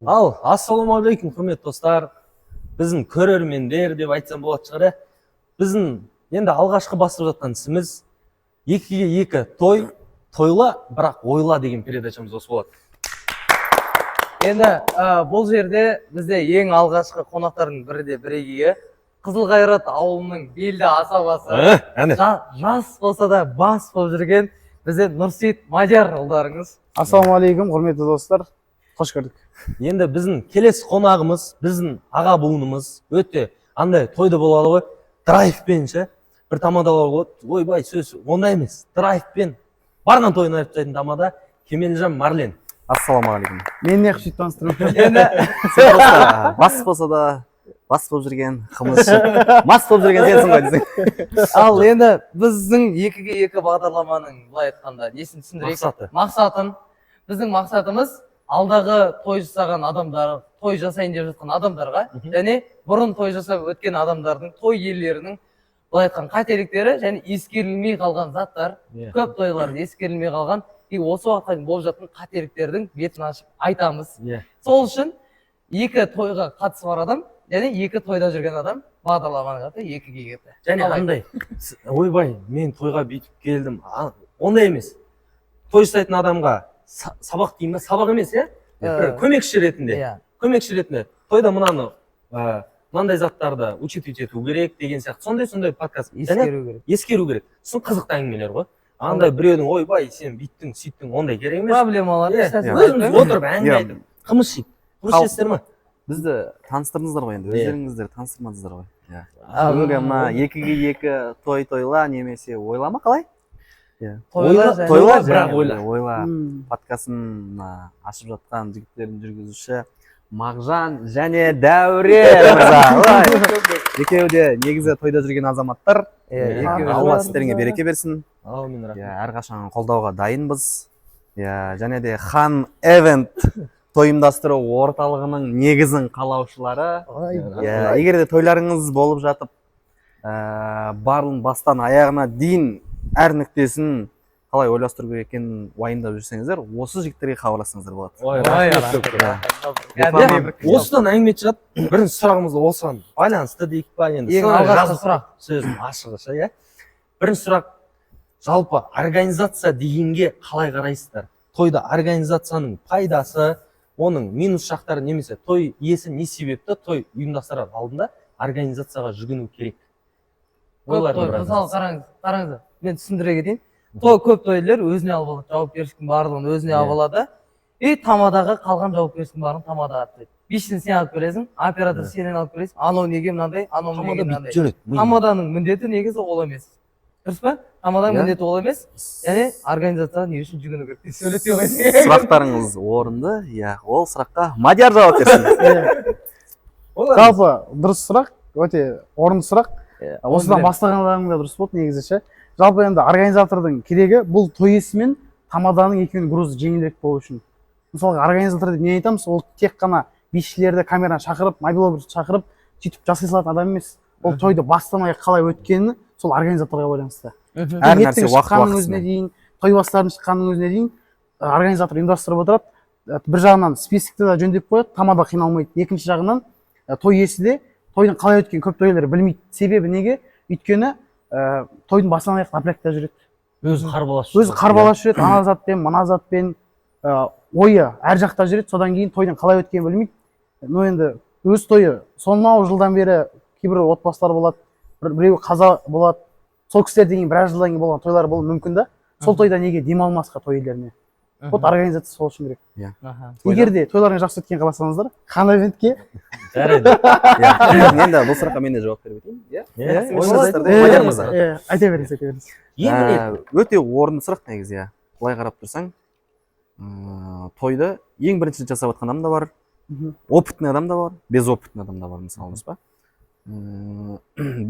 Ал, ассалаумағалейкум, құрметті достар. Біздің көрермендер деп айтсам болады шығар. Біздің енді алғашқы басып жатқан ісіміз 2-2 той, тойла, бірақ ойла деген передачамыз осы болады. Енді бұл жерде бізде ең алғашқы қонақтардың бірі де бірегейі Қызылқайрат ауылының белді асабасы. Жас болса да бас болып жүрген бізде Нұрсейіт Мадияр ұлдарыңыз. Ассалаумағалейкум, құрметті достар. Қош көрдік. Енді біздің келесі қонағымыз, біздің аға буынымыз өте андай тойда болалы ғой, драйвпен ше, бір тамадалар болады. Ойбай, сөз ондай емес. Драйвпен барған тойын айтып тастайтын тамада Кемелжан Марлен. Ассалаумағалейкум. Мен не құшып таныстырып. Енді Бас болса да бас болып жүрген, қымызшы, мас болып жүрген сенсің ғой десең. ал енді біздің 2-2 бағдарламаның былай айтқанда несін түсіндірейік? Мақсатын. Біздің мақсатымыз алдағы той жасаған адамдар, той жасайын деп жатқан адамдарға, және бұрын той жасап өткен адамдардың, той иелерінің былай айтқан қателіктері және ескерілмей қалған заттар, көп тойлар ескерілмей қалған, и осы уақытқа дейін болып жатқан қателіктердің бетін ашып айтамыз. Сол үшін 2 тойға қатысы бар адам, және 2 тойда жүрген адам бағдарламаға 2-ге келді. Және андай, ойбай, мен тойға бүйтіп келдім. Ондай емес. Той жасайтын адамға сабақ деймін, сабақ емес, көмекші ретінде. Көмекші ретінде. Тойда мынандай заттарды учитывать ету керек деген сияқты. Сондай подкаст. Ескеру керек. Сын қызықты әңгімелер ғой. Андай біреудің ойбай, сен бүйттің, сөйттің, ондай керек емес. Проблемалар. Өзіміз отырып әңгіме айтып, қымыз жейік. Дұрыс естер ма? Бізді таныстырдыңыздар ғой енді, өздеріңіздер таныстырмадыңыздар ғой. Бүгінгі мына 2-2 тойла немесе ойлама қалай? Тойла, бірақ ойла подкастын ашып жатқан жігіттердің жүргізуші Мағжан және Дәуре мырза. Екеуі де негізі тойда жүрген азаматтар. Алла істеріңе береке берсін. Әрқашан қолдауға дайынбыз. Және де Хан Event тойымдастыру орталығының негізін қалаушылары. Егер де тойларыңыз болып жатып, барлың бастан аяғына дейін әр нүктесін қалай ойластыру керек екенін уайымдап жүрсеңіздер, осы жігіттерге хабарлассаңыздар болады. Осыдан әңгіме шығады. Бірінші сұрағымыз осыған байланысты дейік па енді. Ең алғашқы сұрақ. Сөзім ашығыша, иә. Бірінші сұрақ, жалпы организация дегенге қалай қарайсыздар? Тойда организацияның пайдасы, оның минус жақтары немесе той иесі не себепті той ұйымдастырар алдында организацияға жүгіну керек? Мысалы қараңыз, мен түсіндіре кетейін. Көп тойлар өзіне алып алады, жауапкершіліктің барлығын өзіне алып алады. И тамадаға қалған жауапкершіліктің барлығын тамадаға артады. Бишін сен алып келесің, оператор сенен алып келесің, анау неге мынандай, анау неге мынандай. Тамаданың міндеті негізі ол емес. Дұрыс па? Тамаданың міндеті ол емес. Және организацияға не үшін жүгіну керек? Сөйлете қойсың. Сұрақтарыңыз орынды, ол сұраққа Мадияр жауап берсін. Жалпы дұрыс сұрақ, өте орынды сұрақ. Осыдан бастағандарың да дұрыс болды негізі ше. Жалпы енді организатордың керегі бұл той иесі мен тамаданың екеуінің грузы жеңілірек болу үшін. Мысалы организатор деп не айтамыз, ол тек қана бишілерді камераны шақырып, мобилографты шақырып, сөйтіп жасай салатын адам емес. Ол тойды бастан аяқ қалай өткені сол организаторға байланысты. Әр нәрсе уақытына дейін, той бастарын шыққанның өзіне дейін организатор ұйымдастырып отырады. Бір жағынан списокты да жөндеп қояды, тамада қиналмайды. Екінші жағынан той иесі де тойдың қалай өткенін көп тойлар білмейді. Себебі неге? Өйткені тойдың басынан аяқ напрягта жүреді. Өзі қарбалас жүреді, ана затпен, мына затпен ойы әр жақта жүреді. Содан кейін тойдың қалай өткенін білмейді. Но енді өз тойы сонау жылдан бері кейбір отбасылар болады, біреу қаза болады. Сол кісілер деген біраз жылдан кейін болған тойлар болуы мүмкін да. Сол тойда неге демалмасқа той иелеріне? Вот организация сол үшін керек. Егер де тойларың жақсы өткен қаласаңыздар, Хан Eventке жарайды. Енді бұл сұраққа мен де жауап беріп өтейін. Айта беріңіз. Өте орынды сұрақ негізі. Былай қарап тұрсаң, тойды ең бірінші жасап жатқан адам да бар, опытный адам да бар, безопытный адам да бар, мысалымыз ба.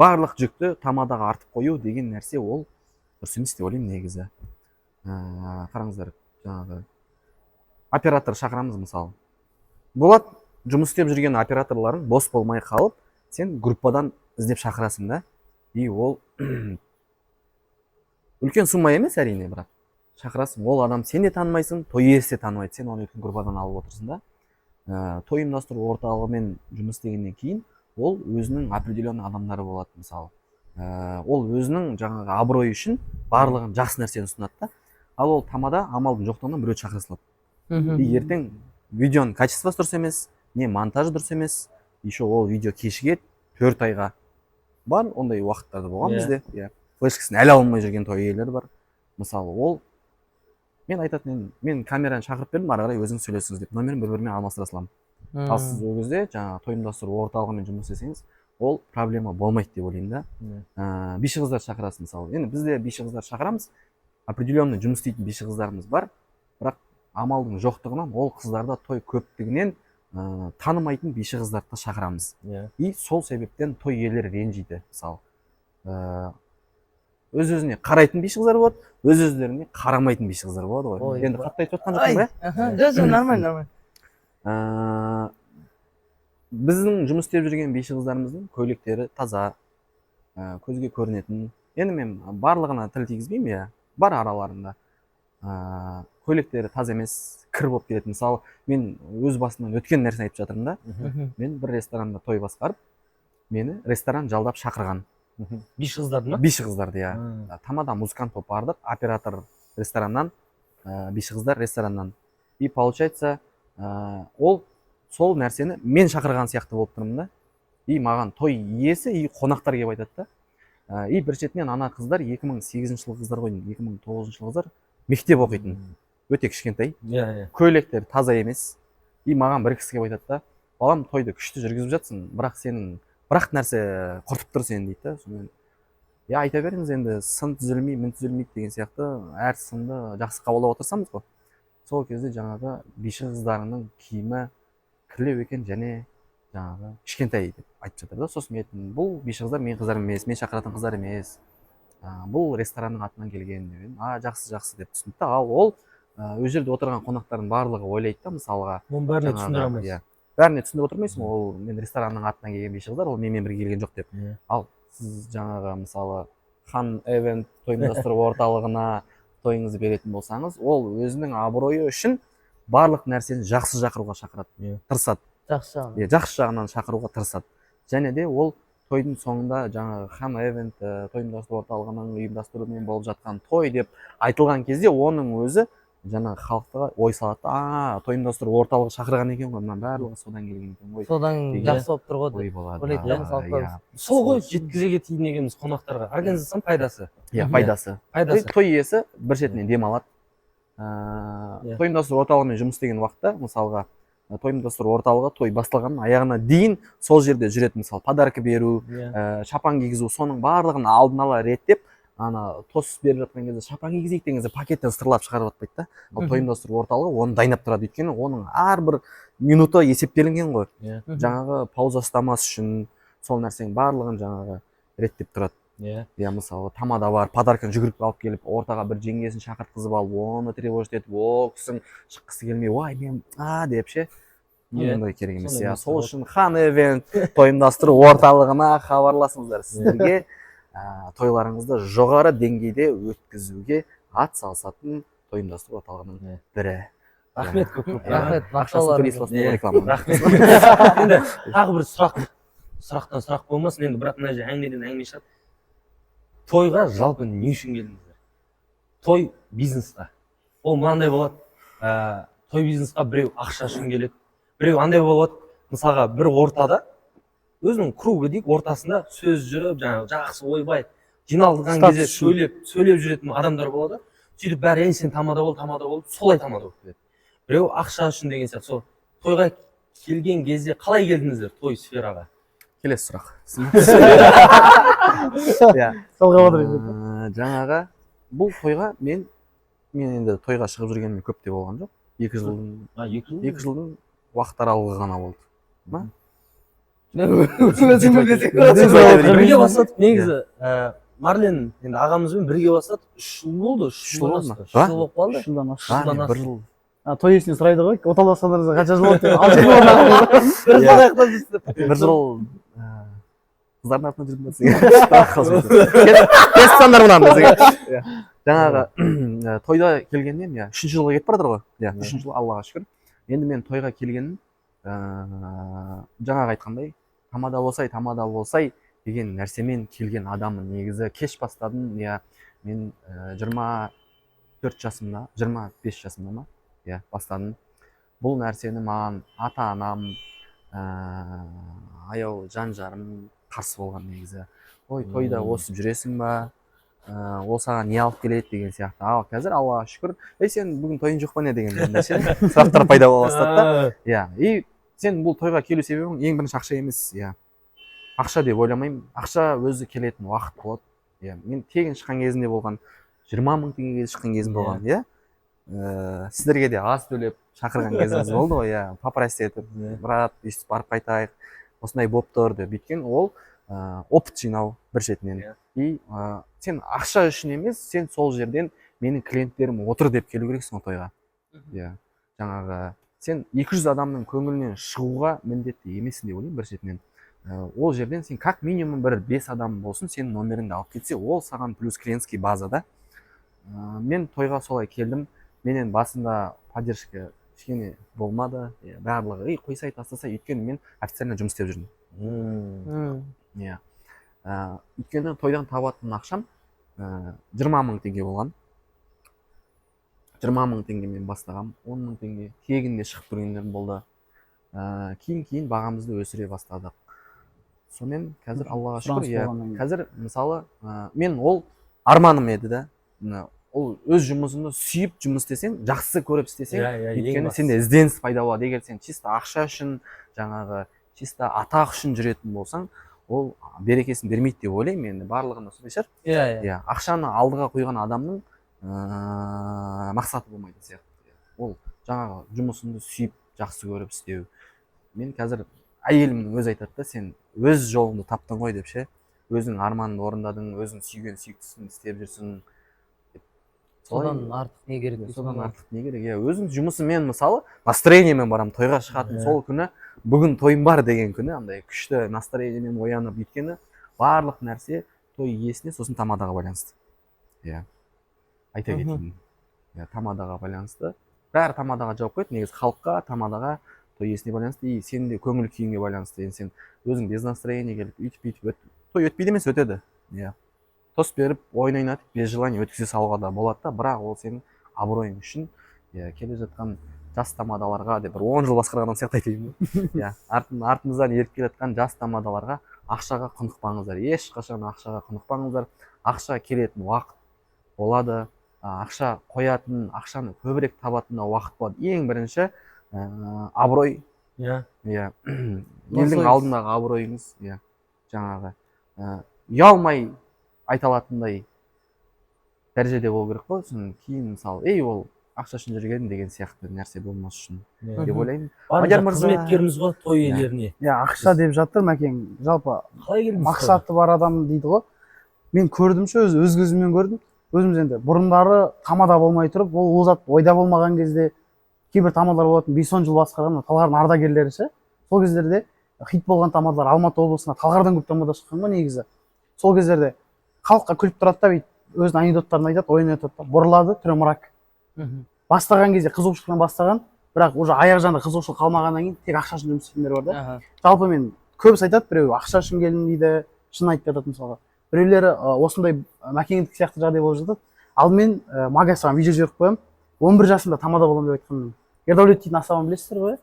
Барлық жүкті тамадаға артып қою деген нәрсе ол дұрыс емес деп ойлаймын негізі. Қараңыздар, жаңағы оператор шақырамыз мысалы. Болады, жұмыс істеп жүрген операторларың бос болмай қалып, сен группадан іздеп шақырасың да. И ол үлкен сумма емес әрине, бірақ шақырасың, ол адам сен де танымайсың, той иесі де танымайды, сен оны үлкен группадан алып отырсың да. Той ұйымдастыру орталығымен жұмыс істегеннен кейін ол өзінің определенный адамдары болады. Мысалы ол өзінің жаңағы абыройы үшін барлығын жақсы нәрсені ұсынады да. Ал ол тамада амалдың жоқтығынан біреу шақыра салады. И ертең видеоның качествосы дұрыс емес, не монтажы дұрыс емес, еще ол видео кешігеді 4 айға. Бар ондай уақыттарда болған бізде. Флешкасын әлі алмай жүрген той иелері бар. Мысалы ол мен айтатын, мен камераны шақырып бердім, ары қарай өзіңіз сөйлесіңіз деп, номерін бір-бірімен алмастыра саламын. Ал сіз ол кезде жаңағы той ұйымдастыру орталығымен жұмыс істесеңіз, ол проблема болмайды деп ойлаймын да. Биші қыздар шақырасыз мысалы. Енді бізде биші қыздар шақырамыз, определенный жұмыс істейтін биші қыздарымыз бар, бірақ амалдың жоқтығынан ол қыздарда той көптігінен танымайтын биші қыздарды шақырамыз. И сол себептен той иелері ренжиді. Мысалы өз-өзіне қарайтын биші қыздар болады, өз-өздеріне қарамайтын биші қыздар болады ғой. Енді қатты айтып жатқан жоқпын ба? Жоқ, нормально. Біздің жұмыс істеп жүрген биші қыздарымыздың көйлектері таза, көзге көрінетін. Енді мен барлығына тіл тигізбеймін, иә, бар араларында. Көйлектері таза емес, кір болып келетін. Мысалы, мен өз басымнан өткен нәрсені айтып жатырмын да. Мен бір ресторанда той басқарып, мені ресторан жалдап шақырған. Биші қыздарды ма? Биші қыздарды, иә. Тамада музыкант болып бардық, оператор рестораннан, биші қыздар рестораннан. И получается, ол сол нәрсені мен шақырған сияқты болып тұрмын да. И маған той иесі, и қонақтар келіп айтады да. И бір шетінен ана қыздар 2008 жылғы қыздар ғой, 2009 жылғы қыздар мектеп оқитын. Өте кішкентай. Көйлектер таза емес. И маған бір кісі келіп айтады да, балам тойды күшті жүргізіп жатсың, бірақ сенің бірақ нәрсе құртып тұр сені дейді да. Сонымен айта беріңіз енді, сын түзелмей, мін түзелмейді деген сияқты әр сынды жақсы қабылдап отырсамыз ғой. Сол кезде жаңағы биші қыздарының киімі кірлеу екен және жаңағы кішкентай деп айтып жатыр да. Сосын мен бұл биші қыздар мен қыздар емес, мен шақыратын қыздар емес. Бұл ресторанның атынан келген деп. Жақсы деп түсінді да. Ал ол өз жерде отырған қонақтардың барлығы ойлайды да, мысалға. Оның бәріне түсіндіре алмайсың. Бәріне түсіндіріп отырмайсың, ол мен ресторанның атынан келген биші қыздар, ол менімен бірге келген жоқ деп. Ал сіз жаңағы мысалы Хан Event той ұйымдастыру орталығына тойыңызды беретін болсаңыз, ол өзінің абыройы үшін барлық нәрсені жақсы шақыруға шақырады, тырысады. Жақсы жағынан шақыруға тырысады. Және де ол тойдың соңында жаңағы Хан Event той ұйымдастыру орталығының ұйымдастыруымен болып жатқан той деп айтылған кезде оның өзі жаңағы халыққа ой салады, той ұйымдастыру орталығы шақырған екен ғой, мына бәрі содан келген екен ғой. Содан жақсы болып тұр ғой. Ой болады. Сол ғой жеткізе кетейін дегеніміз қонақтарға. Организацияның пайдасы. Иә, пайдасы. Той иесі бір шетінен демалады. Той ұйымдастыру орталығымен жұмыс істеген уақытта, мысалға той ұйымдастыру орталығы той басталғаннан аяғына дейін сол жерде жүреді. Мысалы, подарка беру, шапан кигізу, соның барлығын алдын ала реттеп, тос беріп жатқан кезде шапан кигізейік деген кезде пакеттен сырлап шығарып атпайды да. Ал той ұйымдастыру орталығы оны дайындап тұрады, өйткені оның әрбір минуты есептелінген ғой. Жаңағы пауза ұстамас үшін сол нәрсенің барлығын жаңағы реттеп тұрады. Иә, мысалы, тамада бар, подарканы жүгіріп алып келіп, ортаға бір жеңгесін шақыртқызып алып, оны тревожить етіп, о кісің шыққысы келмей, ой мен деп ше. Ондай керек емес. Сол үшін Хан Event той ұйымдастыру орталығына хабарласыңыздар. Сіздерге тойларыңызды жоғары деңгейде өткізуге ат салысатын той ұйымдастыру орталығының бірі. Рахмет көп. Рахмет, рахмет. Енді тағы бір сұрақтан сұрақ болмасын, енді бірақ мына жерде әңгімеден әңгіме шығады. Тойға жалпы не үшін келдіңіздер? Той бизнесқа. Ол мынандай болады. Той бизнесқа біреу ақша үшін келеді. Біреу андай болады. Мысалға бір ортада өзінің кругы дейік, ортасында сөз жүріп, жақсы ойбай жиналған кезде сөйлеп жүретін адамдар болады. Сөйтіп бәрі сен тамада бол, солай тамада болып келеді. Біреу ақша үшін деген сияқты. Сол тойға келген кезде қалай келдіңіздер той сфераға? Келесі сұрақ. Жаңағы бұл тойға мен енді тойға шығып жүргеніме көп те болған жоқ. 2 жылдың уақыт аралығы ғана болды. Бірге бастадық. Негізі Марлен енді ағамызбен бірге бастадық. 3 жыл болды. 3 жыл болып қалды. 1 жыл. Той иесінен сұрайды ғой, оталасқандарыңызға қанша жыл болды деп. 6 жыл болды. 1 жыл қыздардың артынан жүрдім ба десең кесіп тастаңдар мынаны десең. Жаңағы тойда келгеннен иә 3-ші жылға кетіп бара жатыр ғой. Иә 3-ші жыл Аллаға шүкір. Енді мен тойға келгенім жаңағы айтқандай тамада болсай деген нәрсемен келген адаммын. Негізі кеш бастадым. Иә мен 24 жасымда 25 жасымда ма иә бастадым. Бұл нәрсені маған ата анам аяу жан жарым қарсы болған негізі. Ой тойда осып жүресің ба, ол саған не алып келеді деген сияқты. Ал қазір Аллаға шүкір, сен бүгін тойың жоқ па не деген нәрсе сұрақтар пайда бола бастады да. Иә, и сен бұл тойға келу себебің ең бірінші ақша емес. Иә, ақша деп ойламаймын. Ақша өзі келетін уақыт болады. Иә, мен тегін шыққан кезінде болған 20 мың теңгеге шыққан кезім болған. Иә, сіздерге де аз төлеп шақырған кезіміз болды ғой. Иә, попросить етіп, брат, өйстіп барып қайтайық, осындай болып тұр деп. Өйткені ол опыт жинау бір шетінен. И сен ақша үшін емес, сен сол жерден менің клиенттерім отыр деп келу керексің ғой тойға. Иә, жаңағы сен 200 адамның көңілінен шығуға міндетті емессің деп ойлаймын бір шетінен. Ол жерден сен как минимум бір 5 адам болсын сенің номеріңді алып кетсе, ол саған плюс клиентский базада. Мен тойға солай келдім. Менен басында поддержка кішкене болмады. Барлығы қойсай тастасай, өйткені мен официально жұмыс істеп жүрдім. Иә. Өйткені тойдан табатын ақшам 20 мың теңге болған. 20 мың теңге мен бастағам, 10 мың теңге тегінде шығып тұрғандер болды. Кейін бағамызды өсіре бастадық. Сонымен қазір Аллаға шүкір, қазір мысалы мен ол арманым еді да. Ол өз жұмысыңды сүйіп жұмыс істесең, жақсы көріп істесең, өйткені сенде ізденіс пайда болады. Егер сен чисто ақша үшін, жаңағы чисто атақ үшін жүретін болсаң, ол берекесін бермейді деп ойлаймын. Енді барлығында сондай шығар. Иә, ақшаны алдыға қойған адамның мақсаты болмайды сияқты. Ол жаңағы жұмысыңды сүйіп, жақсы көріп істеу. Мен қазір әйелімнің өзі айтады да, сен өз жолыңды таптың ғой деп ше. Өзің арманыңды орындадың, өзің сүйген сүйіктісін істеп жүрсің. Содан артық не керек? Содан артық не керек? Иә, өзің жұмысы мен мысалы настроениемен барам, тойға шығатын сол күні, бүгін тойым бар деген күні, андай күшті настроениемен оянып, өйткені барлық нәрсе той иесіне сосын тамадаға байланысты. Иә. Айта кетейін. Иә, тамадаға байланысты. Бәрі тамадаға жауап қойды, негізі халыққа, тамадаға, той иесіне байланысты, и сенің де көңіл күйіңе байланысты. Енді сен өзің без настроения келіп, үйтіп, той өтпейді емес, өтеді. Иә. Тос беріп, ойын ойнатып, без желания өткізе салуға да болады да, бірақ ол сенің абыройың үшін келе жатқан жас тамадаларға деп бір 10 жыл басқарған сияқты айтайын. Иә, артымыздан еріп келе жатқан жас тамадаларға ақшаға құнықпаңыздар. Ешқашан ақшаға құнықпаңыздар. Ақша келетін уақыт болады. Ақша қоятын, ақшаны көбірек табатын уақыт болады. Ең бірінші абырой. Иә. Елдің алдындағы абыройыңыз, иә. Жаңағы ұялмай айта алатындай дәрежеде болу керек қой. Кейін мысалы, ол ақша үшін жүрген деген сияқты нәрсе болмас үшін деп ойлаймын. Мадияр мырза, қызметкеріміз ғой той иелеріне. Иә, ақша деп жатыр Мәкең. Жалпы мақсаты бар адам дейді ғой. Мен көрдімше, өз көзіммен көрдім. Өзіміз енді бұрындары тамада болмай тұрып, ол зат ойда болмаған кезде кейбір тамадалар болатын 5-10 жыл басқарған Талғардың ардагерлері ше. Сол кездерде хит болған тамадалар Алматы облысына Талғардан көп тамада шыққан ғой негізі. Сол кездерде халыққа күліп тұрады да, өзінің анекдоттарын айтады, ойын айтады да, бұрылады, түрі мұрак. Бастаған кезде қызығушылықпен бастаған, бірақ уже аяқ жағында қызығушылық қалмағаннан кейін тек ақша үшін жұмыс істейтіндер бар да. Жалпы мен көбісі айтады, біреу ақша үшін келдім дейді, шын айтып жатады мысалға. Біреулері осындай Мәкеңдік сияқты жағдай болып жатады. Ал мен магазин саған видео жіберіп қоямын. 11 жасымда тамада боламын деп айтқанмын. Ердәулет дейтін асабаны білесіздер ғой?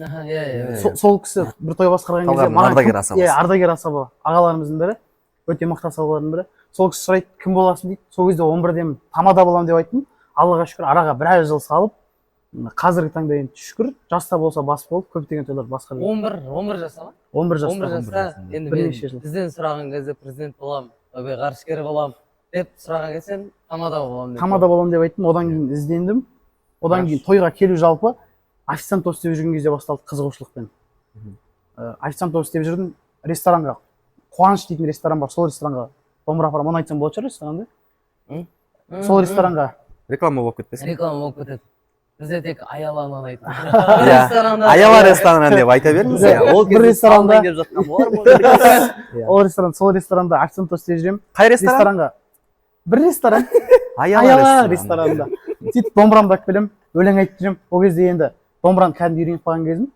Иә. Сол кісі бір той басқарған кезде ардагер асаба. Иә, ардагер асаба. Ағаларымыздың бірі, өте мықты асабалардың бірі. Сол кісі сұрайды, кім боласың дейді. Сол кезде 11-ден тамада боламын деп айттым. Аллаға шүкір, араға біраз жыл салып, қазіргі таңда енді шүкір, жаста болса бас болып, көптеген тойлар басқарып. 11 жаста ма? 11 жаста. 11 жаста. Енді мен бізден сұраған кезде президент боламын, ғарышкер боламын деп сұраған кезде сен тамада боламын деп. Тамада боламын деп айттым, одан кейін іздендім. Одан кейін тойға келу жалпы официант болып істеп жүрген кезде басталды қызығушылықпен. Официант болып істеп жүрдім, ресторанға, Қуаныш дейтін ресторан бар, сол ресторанға домбыра апарамын, оны айтсам болады шығар ресторанды. Сол ресторанға реклама болып кетпесін. Реклама болып кетеді. бізде тек аяланан айтады. Аяла ресторанынан деп айта беріңіз. Ол бір кезде ресторанда- салмай деп жатқан болар ма? Ол ресторан, сол ресторанда официантта істеп жүремін. Қай ресторан? Ресторанға бір ресторан, Аяла Аяла рестораны. ресторанында. Сөйтіп домбырамды алып келемін, өлең айтып жүремін. Ол кезде енді домбыраны кәдімгі үйреніп қалған кезім.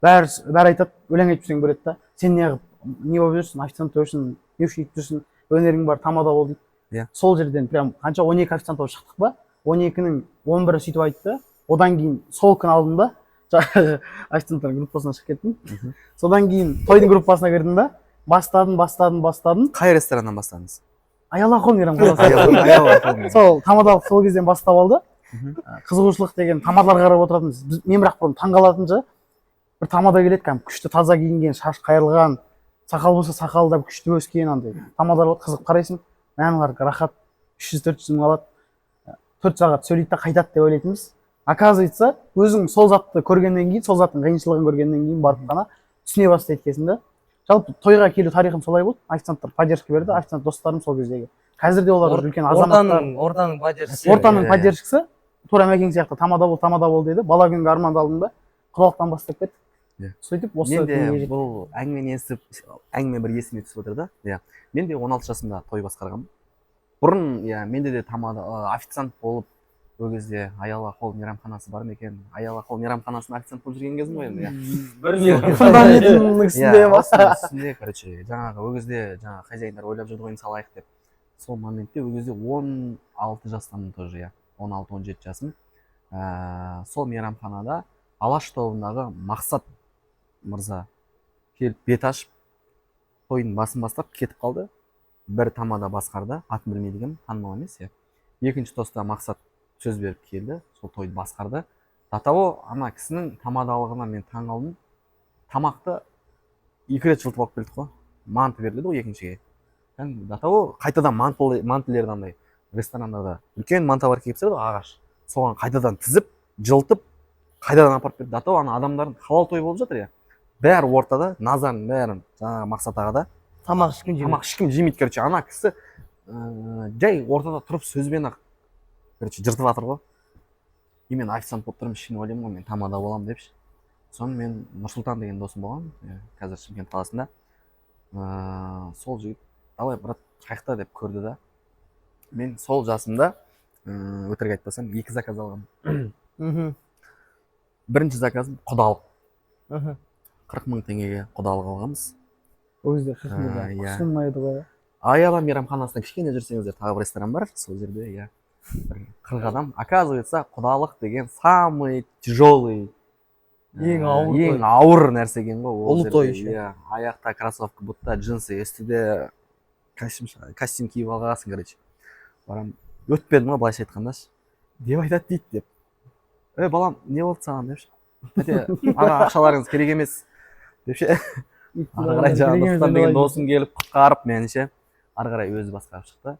Бәрі айтады, өлең айтып жүрсең көреді да. Сен неғып не болып жүрсің, официант болып жүрсің, не үшін өйтіп жүрсің, өнерің бар, тамада бол дейді. Иә. Сол жерден прям қанша 12 официант болып шықтық па? 12-нің 11-і сөйтіп айтты. Одан кейін сол күн алдым да, официанттар группасына шығып кеттім. Содан кейін тойдың группасына кірдім да, бастадым. Қай рестораннан бастадыңыз? Аяла қол мейрам Аяла. сол тамадалық сол кезден бастап алды. Қызығушылық деген тамадаларға қарап отыратынбыз. Мен бірақ бұрын таңғалатынша бір тамада келеді, кәдімгі күшті таза киінген, шаш қайырылған, сақал болса сақалдап күшті өскен андай тамадалар болады, қызық қарайсың. Мыналар рахат 300-400 мың алады. 4 сағат сөйлейді да қайтады деп ойлайтынбыз. Оказывается, өзің сол затты көргеннен кейін, сол заттың қиыншылығын көргеннен кейін барып қана түсіне бастайды екенсің да. Жалпы тойға келу тарихым солай болды. Официанттар поддержка берді, официант достарым сол кездегі. Қазір де олар үлкен азаматтар. Ортаның поддержкасы. Ортаның поддержкасы тура мәкең сияқты тамада бол деді. Бала күнгі армандалдым да. Құдалықтан бастап кеттік. Сөйтіп осы Мен де бұл әңгімені естіп, әңгіме бір есіме түсіп отыр да. Мен де 16 жасымда той басқарғанмын. Бұрын менде де тамада официант болып, ол кезде Аяла Холл мейрамханасы бар ма екен? Аяла Холл мейрамханасында официант болып жүрген кезім ғой енді. фундаментінің үстінде короче, жаңағы ол кезде жаңағы хозяиндар ойлап жүрді ғой салайық деп. Сол моментте ол кезде 16 жастамын тоже, 16-17 жасым. Сол мейрамханада Алаш тобындағы Мақсат мырза келіп бет ашып, тойдың басын бастап кетіп қалды. Бір тамада басқарды, атын білмейді, танымал емес. Екінші тоста Мақсат сөз беріп келді, сол тойды басқарды. До того, ана кісінің тамадалығына мен таң қалдым. Тамақты 2 рет жылтып алып келдік қой. Манты беріледі ғой екіншіге. До того, қайтадан мантылерді андай ресторандарда үлкен манталар киіп тастайды ғой, ағаш. Соған қайтадан тізіп, жылтып, қайтадан апарып берді. До того, ана адамдардың халал той болып жатыр. Бәрі ортада, назарын бәрін жаңағы Мақсат ағада. Тамақ ешкім жемейді, короче. Ана кісі жай ортада тұрып сөзбен ақ жыртып жатыр ғой. Мен официант болып тұрмын, ішіне ойлаймын ғой, мен тамада боламын депші. Соны мен Нұрсұлтан деген досым болған, қазір Шымкент қаласында. Сол жігіт, давай брат, қайықта деп көрді да. Мен сол жасымда, өтірік айтпасам, 2 заказ алғанмын. Бірінші заказым құдалық. 40 мың теңгеге құдалық алғанбыз. Ол кезде 40 мың қысылмайды ғой. Аяла мейрамханасында кішкене жүрсеңіздер, тағы бір ресторан бар, сол жерде, 40 адам. Оказывается, құдалық деген самый тяжелый, ең ауыр нәрсе екен ғой. Ұлы той еще. Аяқта кроссовка, бұтта джинсы, үстіде костюм киіп алғансың, короче. Барам, өтпедім ғой, былайша айтқандашы. Деп айтады дейді деп. Балам, не болды саған депші. Ана ақшаларыңыз керек емес депші. Ары қарай жаңағы Нұрсұлтан деген досым келіп құтқарып меніңше. Ары қарай өзі басқарып шықты.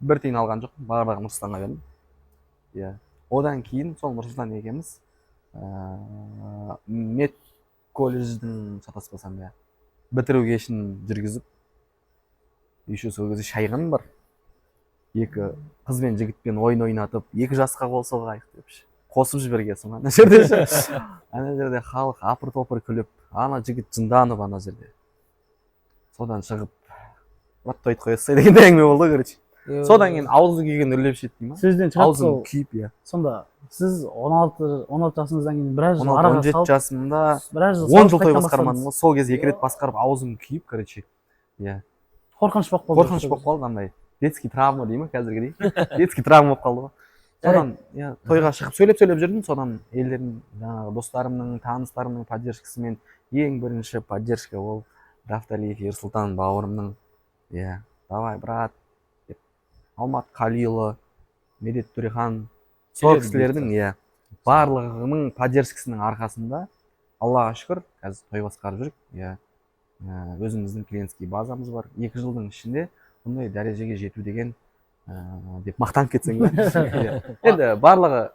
Бір тиын алған жоқ, барлығы Нұрсұлтанға бердім. Одан кейін сол Нұрсұлтан екеуміз мед колледждің шатаспасам бітіру кешін жүргізіп, еще сол кезде шайған бар. 2 қыз бен жігітпен ойын ойнатып, 2 жасқа қол соғайық депші. Қосып жібергенсің ана жерде. Ана жерде халық апыр-топыр күліп, ана жігіт жынданып ана жерде. Содан шығып, брат тойды қоясай деген әңгіме болды, короче. Содан кейін аузы күйген үрлеп шет деймін. Сөзден шығады сол. Аузым күйіп, Сонда сіз 16 жасыңыздан кейін біраз жыл 17 жасымда 10 жыл той басқармадым ғой. Сол кезде 2 рет басқарып аузым күйіп, короче. Қорқыныш болып қалды. Қорқыныш болып қалды, андай детский травма деймін қазіргідей. Детский травма болып қалды ғой. Содан тойға шығып сөйлеп жүрдім, содан елдердің, жаңағы достарымның, таныстарымның поддержкасымен ең бірінші поддержка ол Рафталиев Ерсұлтан бауырымның, давай брат деп, Алмат Қалиұлы, Медет Төрехан, сол кісілердің барлығының поддержкасының арқасында Аллаға шүкір қазір той басқарып жүрік. Өзіміздің клиентский базамыз бар. 2 жылдың ішінде бұндай дәрежеге жету деген деп мақтанып кетсең ба? Енді барлығы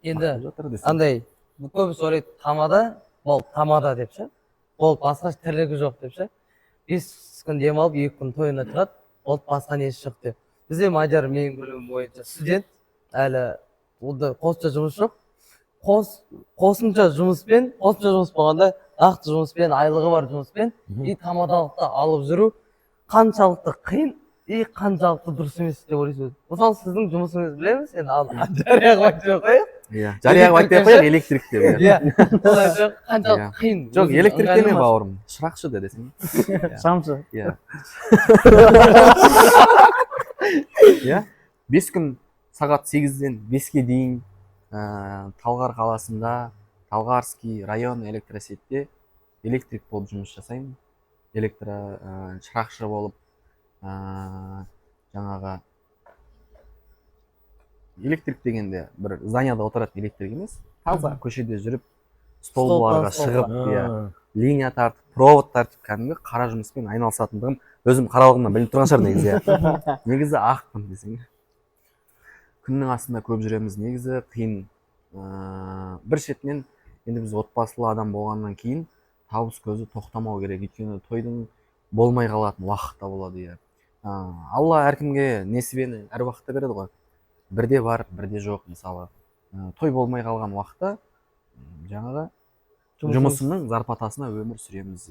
енді андай көбісі ойлайды тамада, ол тамада депші. Ол басқа тірлігі жоқ депші. 5 күн демалып 2 күн тойына тұрады, ол басқа несі жоқ деп. Бізде Мадияр менің білуім бойынша студент, әлі қосымша жұмыс жоқ. қосымша жұмыспен жұмыс болғанда нақты жұмыспен айлығы бар жұмыспен и тамадалықты алып жүру қаншалықты қиын и қаншалықты дұрыс емес деп ойлайсыз? Мысалы сіздің жұмысыңызды білеміз, енді жария қылып айтпай ақ қояйық. Иә, жария қылып айтпай ақ қояйық, электрик деп. Иә, қаншалықты қиын. Жоқ, электрик деме бауырым, шырақшы де десең. Шамшы. Иә. Иә, 5 күн сағат 8-ден 5-ке дейін Талғар қаласында Талғарский район электросетте электрик болып жұмыс жасаймын. Шырақшы болып жаңағы электрик дегенде бір зданияда отыратын электрик емес, таза көшеде жүріп столбарға шығып, линия тартып, провод тартып, кәдімгі қара жұмыспен айналысатындығым өзім қаралығымнан біліп тұрған шығар негізі. Негізі ақпын десең. Күннің астында көп жүреміз, негізі қиын. Бір шетінен енді біз отбасылы адам болғаннан кейін табыс көзі тоқтамау керек, өйткені тойдың болмай қалатын уақытта болады. Алла әркімге несібені әр уақытта береді ғой. Бірде бар, бірде жоқ. Мысалы, той болмай қалған уақытта жаңағы жұмысымның зарплатасына өмір сүреміз.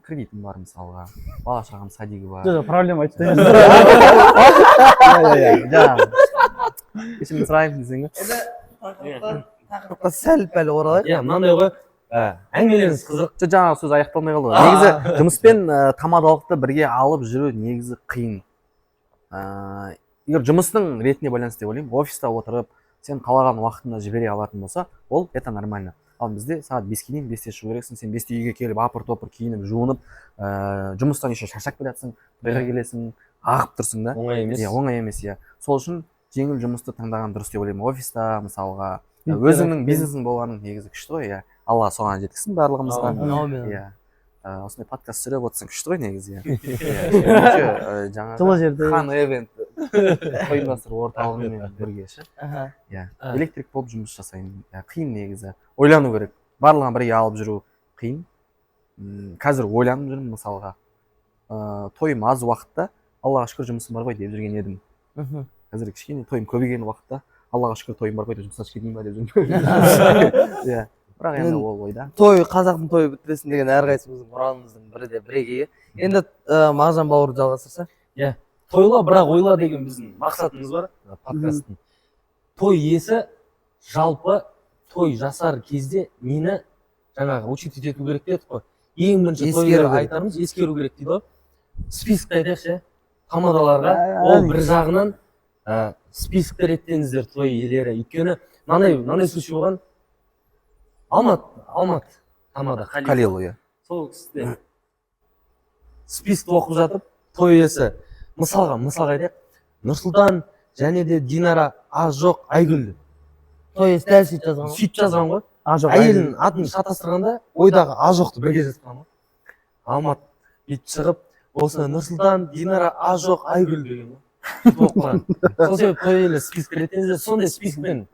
Кредитім бар мысалға, бала шағам садигі бар. Жоқ, проблема айтып Кешірім сұраймын десең. Тақырыпқа сәл-пәл оралайық. Иә, мынандай ғой, әңгімелеріңіз қызық. Жаңағы сөз аяқталмай қалды. Негізі жұмыспен тамадалықты бірге алып жүру негізі қиын. Егер жұмыстың ретіне байланысты деп ойлаймын, офиста отырып, сен қалаған уақытында жібере алатын болса, ол это нормально. Ал бізде сағат 5-ке дейін 5-те шығу керексің, сен 5-те үйге келіп апыр-топыр киініп, жуынып, жұмыстан еще шаршап келатсың, тойға келесің, ағып тұрсың да. Оңай емес. Оңай емес, иә. Сол үшін жеңіл жұмысты таңдаған дұрыс деп ойлаймын. Офиста мысалға өзіңнің бизнесің болғаның негізі күшті ғой, иә. Алла соған жеткізсін барлығымызға. Иә. Осындай подкаст жүріп отырсың күшті ғой негізі, иә. жылы жерде Хан эвент ұйымдастыру орталығымен бірге ше. Иә. Электрик болып жұмыс жасаймын. Қиын негізі. Ойлану керек. Барлығын бірге алып жүру қиын. Қазір ойланып жүрмін мысалға. Тойым аз уақытта, Аллаға шүкір жұмысым бар ғой деп жүрген едім. Қазір кішкене тойым көбейген уақытта, Аллаға шүкір тойым бар ғой деп жұмыстан кетейін ба деп жүрмін. Иә. Бірақ енді ол ойда. Той, қазақтың тойы бітпесін деген әрқайсымыздың ұранымыздың бірі де бірегейі. Енді Мағжан бауыр жалғастырса. Иә, тойла, бірақ ойла деген біздің мақсатымыз бар подкасттың. Той иесі жалпы той жасар кезде нені жаңағы учитывать ету керек дедік қой. Ең бірінші тойға айтарымыз ескеру керек дейді ғой. Список айтайықшы, тамадаларға ол бір жағынан списокті реттеңіздер той иелері. Өйткені мынандай случай болған. Алмат тамада Қалил, иә. Сол кісіде списокті оқып жатып, той иесі мысалға айтайық, Нұрсұлтан және де Динара аз жоқ Айгүл. Той иесі дәл сөйтіп жазған ғой. Әйелінің атын шатастырғанда ойдағы аз жоқты бірге жазған ғой. Алмат бүйтіп шығып, осы Нұрсұлтан, Динара аз жоқ Айгүл деген ғой. Сол себеп той иелері список ретінде сондай спискпен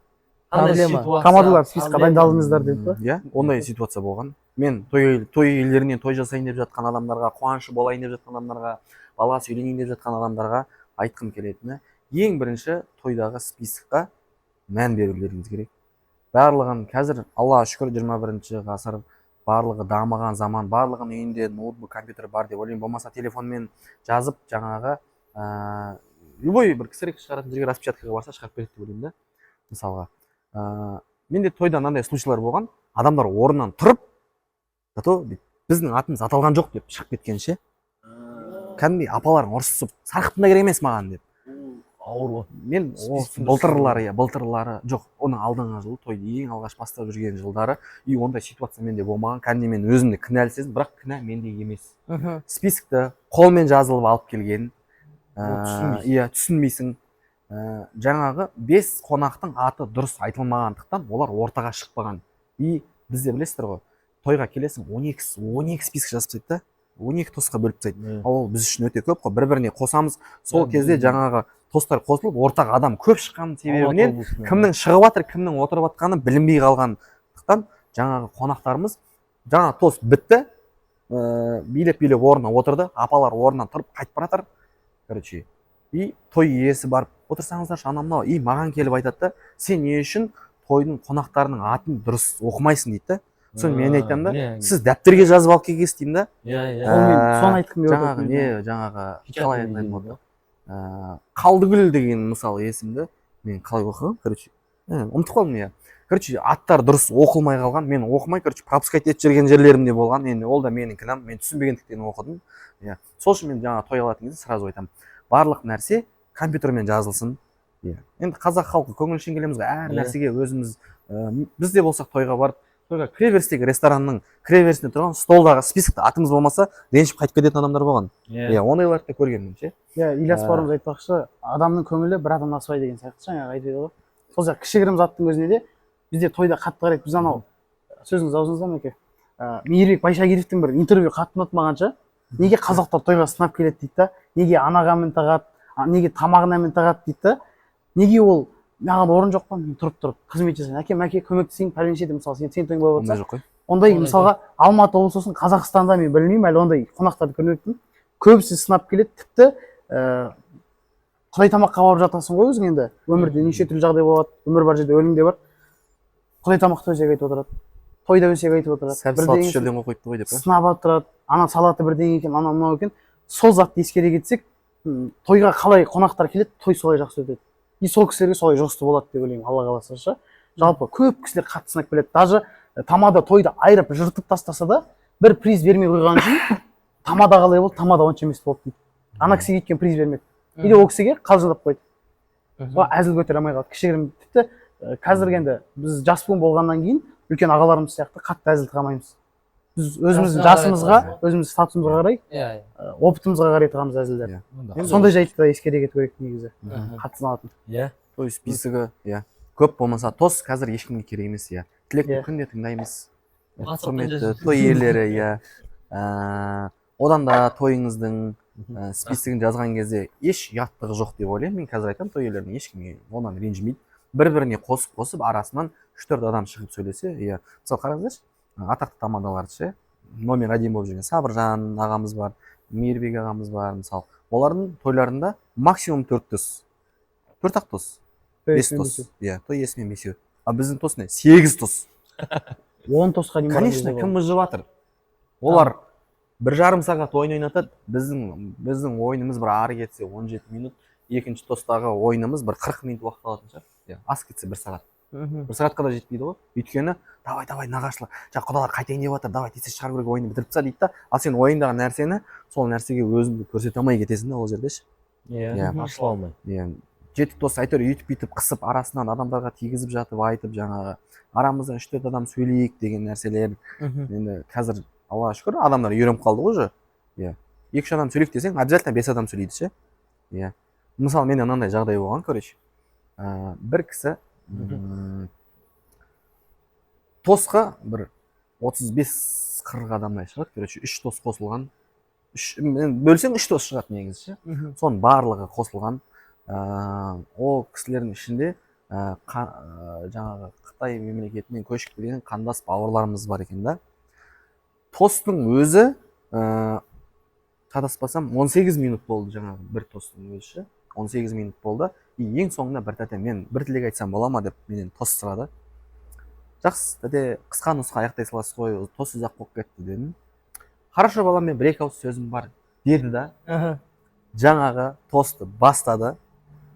командалар спискқа дайындалыңыздар дейді. Иә, ондай ситуация болған. Мен той иелерінен той жасайын деп жатқан адамдарға, қуанышы болайын деп жатқан адамдарға, бала сөйлейін деп жатқан адамдарға айтқым келетіні, ең бірінші тойдағы спискқа мән берулеріңіз керек. Барлығын қазір Аллаға шүкір 21-ші ғасыр, барлығы дамыған заман, барлығының үйінде ноутбук, компьютер бар деп ойлаймын. Болмаса телефонмен жазып жаңағы любой бір кісірек шығаратын жерге распечаткаға барса шығарып береді деп ойлаймын да. Мысалға, менде тойда мынандай случайлар болған, адамдар орнынан тұрып, зато біздің атымыз аталған жоқ деп шығып кеткенше, кәдімгідей апаларың ұрсысып, сарқыттың да керек емес маған деп. Ауыр ғой. Мен былтырлары жоқ, оның алдыңғы жылы тойды ең алғаш бастап жүрген жылдары, и ондай ситуация менде болмаған. Кәдімгідей мен өзімді кінәлі сездім, бірақ кінә менде емес. Спискті қолмен жазылып алып келген, иә, түсінбейсің. Жаңағы 5 қонақтың аты дұрыс айтылмағандықтан олар ортаға шықпаған. И бізде білесіздер ғой, тойға келесің 12 список жазып тастайды да, 12 тосқа бөліп тастайды. Ол біз үшін өте көп қой, бір-біріне қосамыз. Сол кезде жаңағы тостар қосылып, ортаға адам көп шыққан себебінен кімнің шығып жатыр, кімнің отырып жатқаны білінбей қалғандықтан жаңағы қонақтарымыз, жаңа тост бітті, билеп орнына отырды, апалар орнынан тұрып қайтып бара жатыр. Короче, и той иесі барып отырсаңыздаршы анау мынау, и маған келіп айтады да, сен не үшін тойдың қонақтарының атын дұрыс оқымайсың дейді да. соны мен айтамын да, міне. сіз дәптерге жазып алып келгенсіз деймін да. Қолмен соны айтқым келіп жаңағы отыр. не жаңағы қалай Печатный айтайын дейді болды. Қалдыгүл деген мысалы есімді мен қалай оқығам, короче, ұмытып қалдым иә. Короче, аттар дұрыс оқылмай қалған, мен оқымай, короче, пропускать етіп жүрген жерлерім де болған. Енді ол да менің кінәм, мен түсінбегендіктен оқыдым. Иә. Сол үшін мен жаңа той алатын кезде сразу айтамын, барлық нәрсе компьютермен жазылсын. Иә. Енді қазақ халқы көңілшең келеміз ғой, әр нәрсеге өзіміз, біз де болсақ тойға барып, тойға кіреберістегі ресторанның кіреберісінде тұрған столдағы списокта атымыз болмаса ренжіп қайтып кететін адамдар болған. Иә, ондайларды да көргенмін ше. Иә, Ильяс бауырымыз айтпақшы, адамның көңілі бір адамнан аспайды деген сияқты жаңағы айтады ғой. Сол сияқты кішігірім заттың өзіне де бізде тойда қатты қарайды. Біз анау сөзіңіз аузыңызда Мәке. Мейірбек Байшагировтың бір интервью қатты ұнады маған ше. Неге қазақтар тойға сынап келеді дейді да, неге анаға мін тағады, неге тамағына мін тағады дейді да, неге ол маған орын жоқ па, мен тұрып қызмет жасаймын, әке мәке көмектесейін пәленше деп, мысалы сен тойың болып Ондай жатса жоқ қой. ондай мысалға Алматы облысы болсын, Қазақстанда мен білмеймін, әлі ондай қонақтарды көрмеппін. Көбісі сынап келеді, тіпті құдай тамаққа барып жатасың ғой өзің, енді өмірде неше түрлі жағдай болады, өмір бар жерде өлім де бар. Құдай тамақты өсек айтып отырады, тойда өсек айтып отырады, Сәбіз жерден қойыпты ғой деп. сынап отырады, ана салаты бірдеңе екен, ана мынау екен. Сол затты ескере кетсек, тойға қалай қонақтар келеді, той солай жақсы өтеді. И сол кісілерге солай жұғысты болады деп ойлаймын, алла қаласа ше. Жалпы көп кісілер қатты сынап келеді. Даже тамада тойды айырып жыртып тастаса да, бір приз бермей қойған үшін тамада қалай болды, тамада онша емес болды дейді. Ана кісіге өйткені приз бермеді. Или ол кісіге қалжыңдап қойды. Әзіл көтере алмай қалды. Кішігірім тіпті қазір енді біз жас буын болғаннан кейін үлкен ағаларымыз сияқты қатты әзіл тығамаймыз. Біз өзіміздің жасымызға, өзіміздің статусымызға қарай, опытымызға қарай тығамыз әзілдер. Сондай жайтты да ескере кету керек негізі. Қатты сыналатын. Иә. Той списогі, иә. Көп болмаса тос қазір ешкімге керек емес, иә. Тілекті күнде тыңдаймыз. Құрметті той иелері, иә. Одан да тойыңыздың списогін жазған кезде еш ұяттығы жоқ деп ойлаймын. Мен қазір айтамын, той иелеріне ешкімге онан ренжімейді. Бір-біріне қосып арасынан 3-4 адам шығып сөйлесе, иә. Мысалы қараңыздаршы, атақты тамадаларды ше, номер 1 болып жүрген Сабыржан ағамыз бар, Мейірбек ағамыз бар, мысалы. Олардың тойларында максимум 4 дос. 4-ақ дос. 5 дос. Иә, той иесімен 5. А біздің тос не? 8 дос. 10 тосқа дейін. Конечно, кім мыжып жатыр? Олар 1,5 сағат ойын ойнатады. Біздің ойынымыз бір ары кетсе 17 минут, екінші тостағы ойынымыз бір 40 минут уақыт алатын шығар. Иә, аз кетсе 1 сағат. 1 сағатқа да жетпейді ғой. Өйткені давай нағашылар, құдалар қайтайын деп жатыр, давай тез шығару керек, ойынды бітіріп таста дейді да. Ал сен ойындағы нәрсені сол нәрсеге өзіңді көрсете алмай кетесің да ол жерде ше. Иә, ашыла алмай. Иә. 7 дос әйтеуір үйтіп қысып арасынан адамдарға тигізіп жатып айтып, жаңағы арамыздан 3-4 адам сөйлейік деген нәрселер. Енді қазір Аллаға шүкір адамдар үйреніп қалды ғой уже. Иә. 2-3 адам сөйлейік десең, обязательно 5 адам сөйлейді ше. Иә. Мысалы менде мынандай жағдай болған, короче. Бір кісі тосқа бір 35-40 адамдай шығады, короче, 3 тос қосылған. Бөлсең 3 тос шығады негізі ше. Соның барлығы қосылған. Ол кісілердің ішінде жаңағы Қытай мемлекетінен көшіп келген қандас бауырларымыз бар екен да. Тостың өзі қадаспасам 18 минут болды, жаңағы бір тостың өзі. 18 минут болды. И ең соңында бір тәте, мен бір тілек айтсам бола ма деп менен тос сұрады. Жақсы, тәте, қысқа нұсқа аяқтай саласыз ғой, тос ұзақ болып кетті дедім. Хорошо балам, мен бір-екі ауыз сөзім бар деді да. Жаңағы тосты бастады.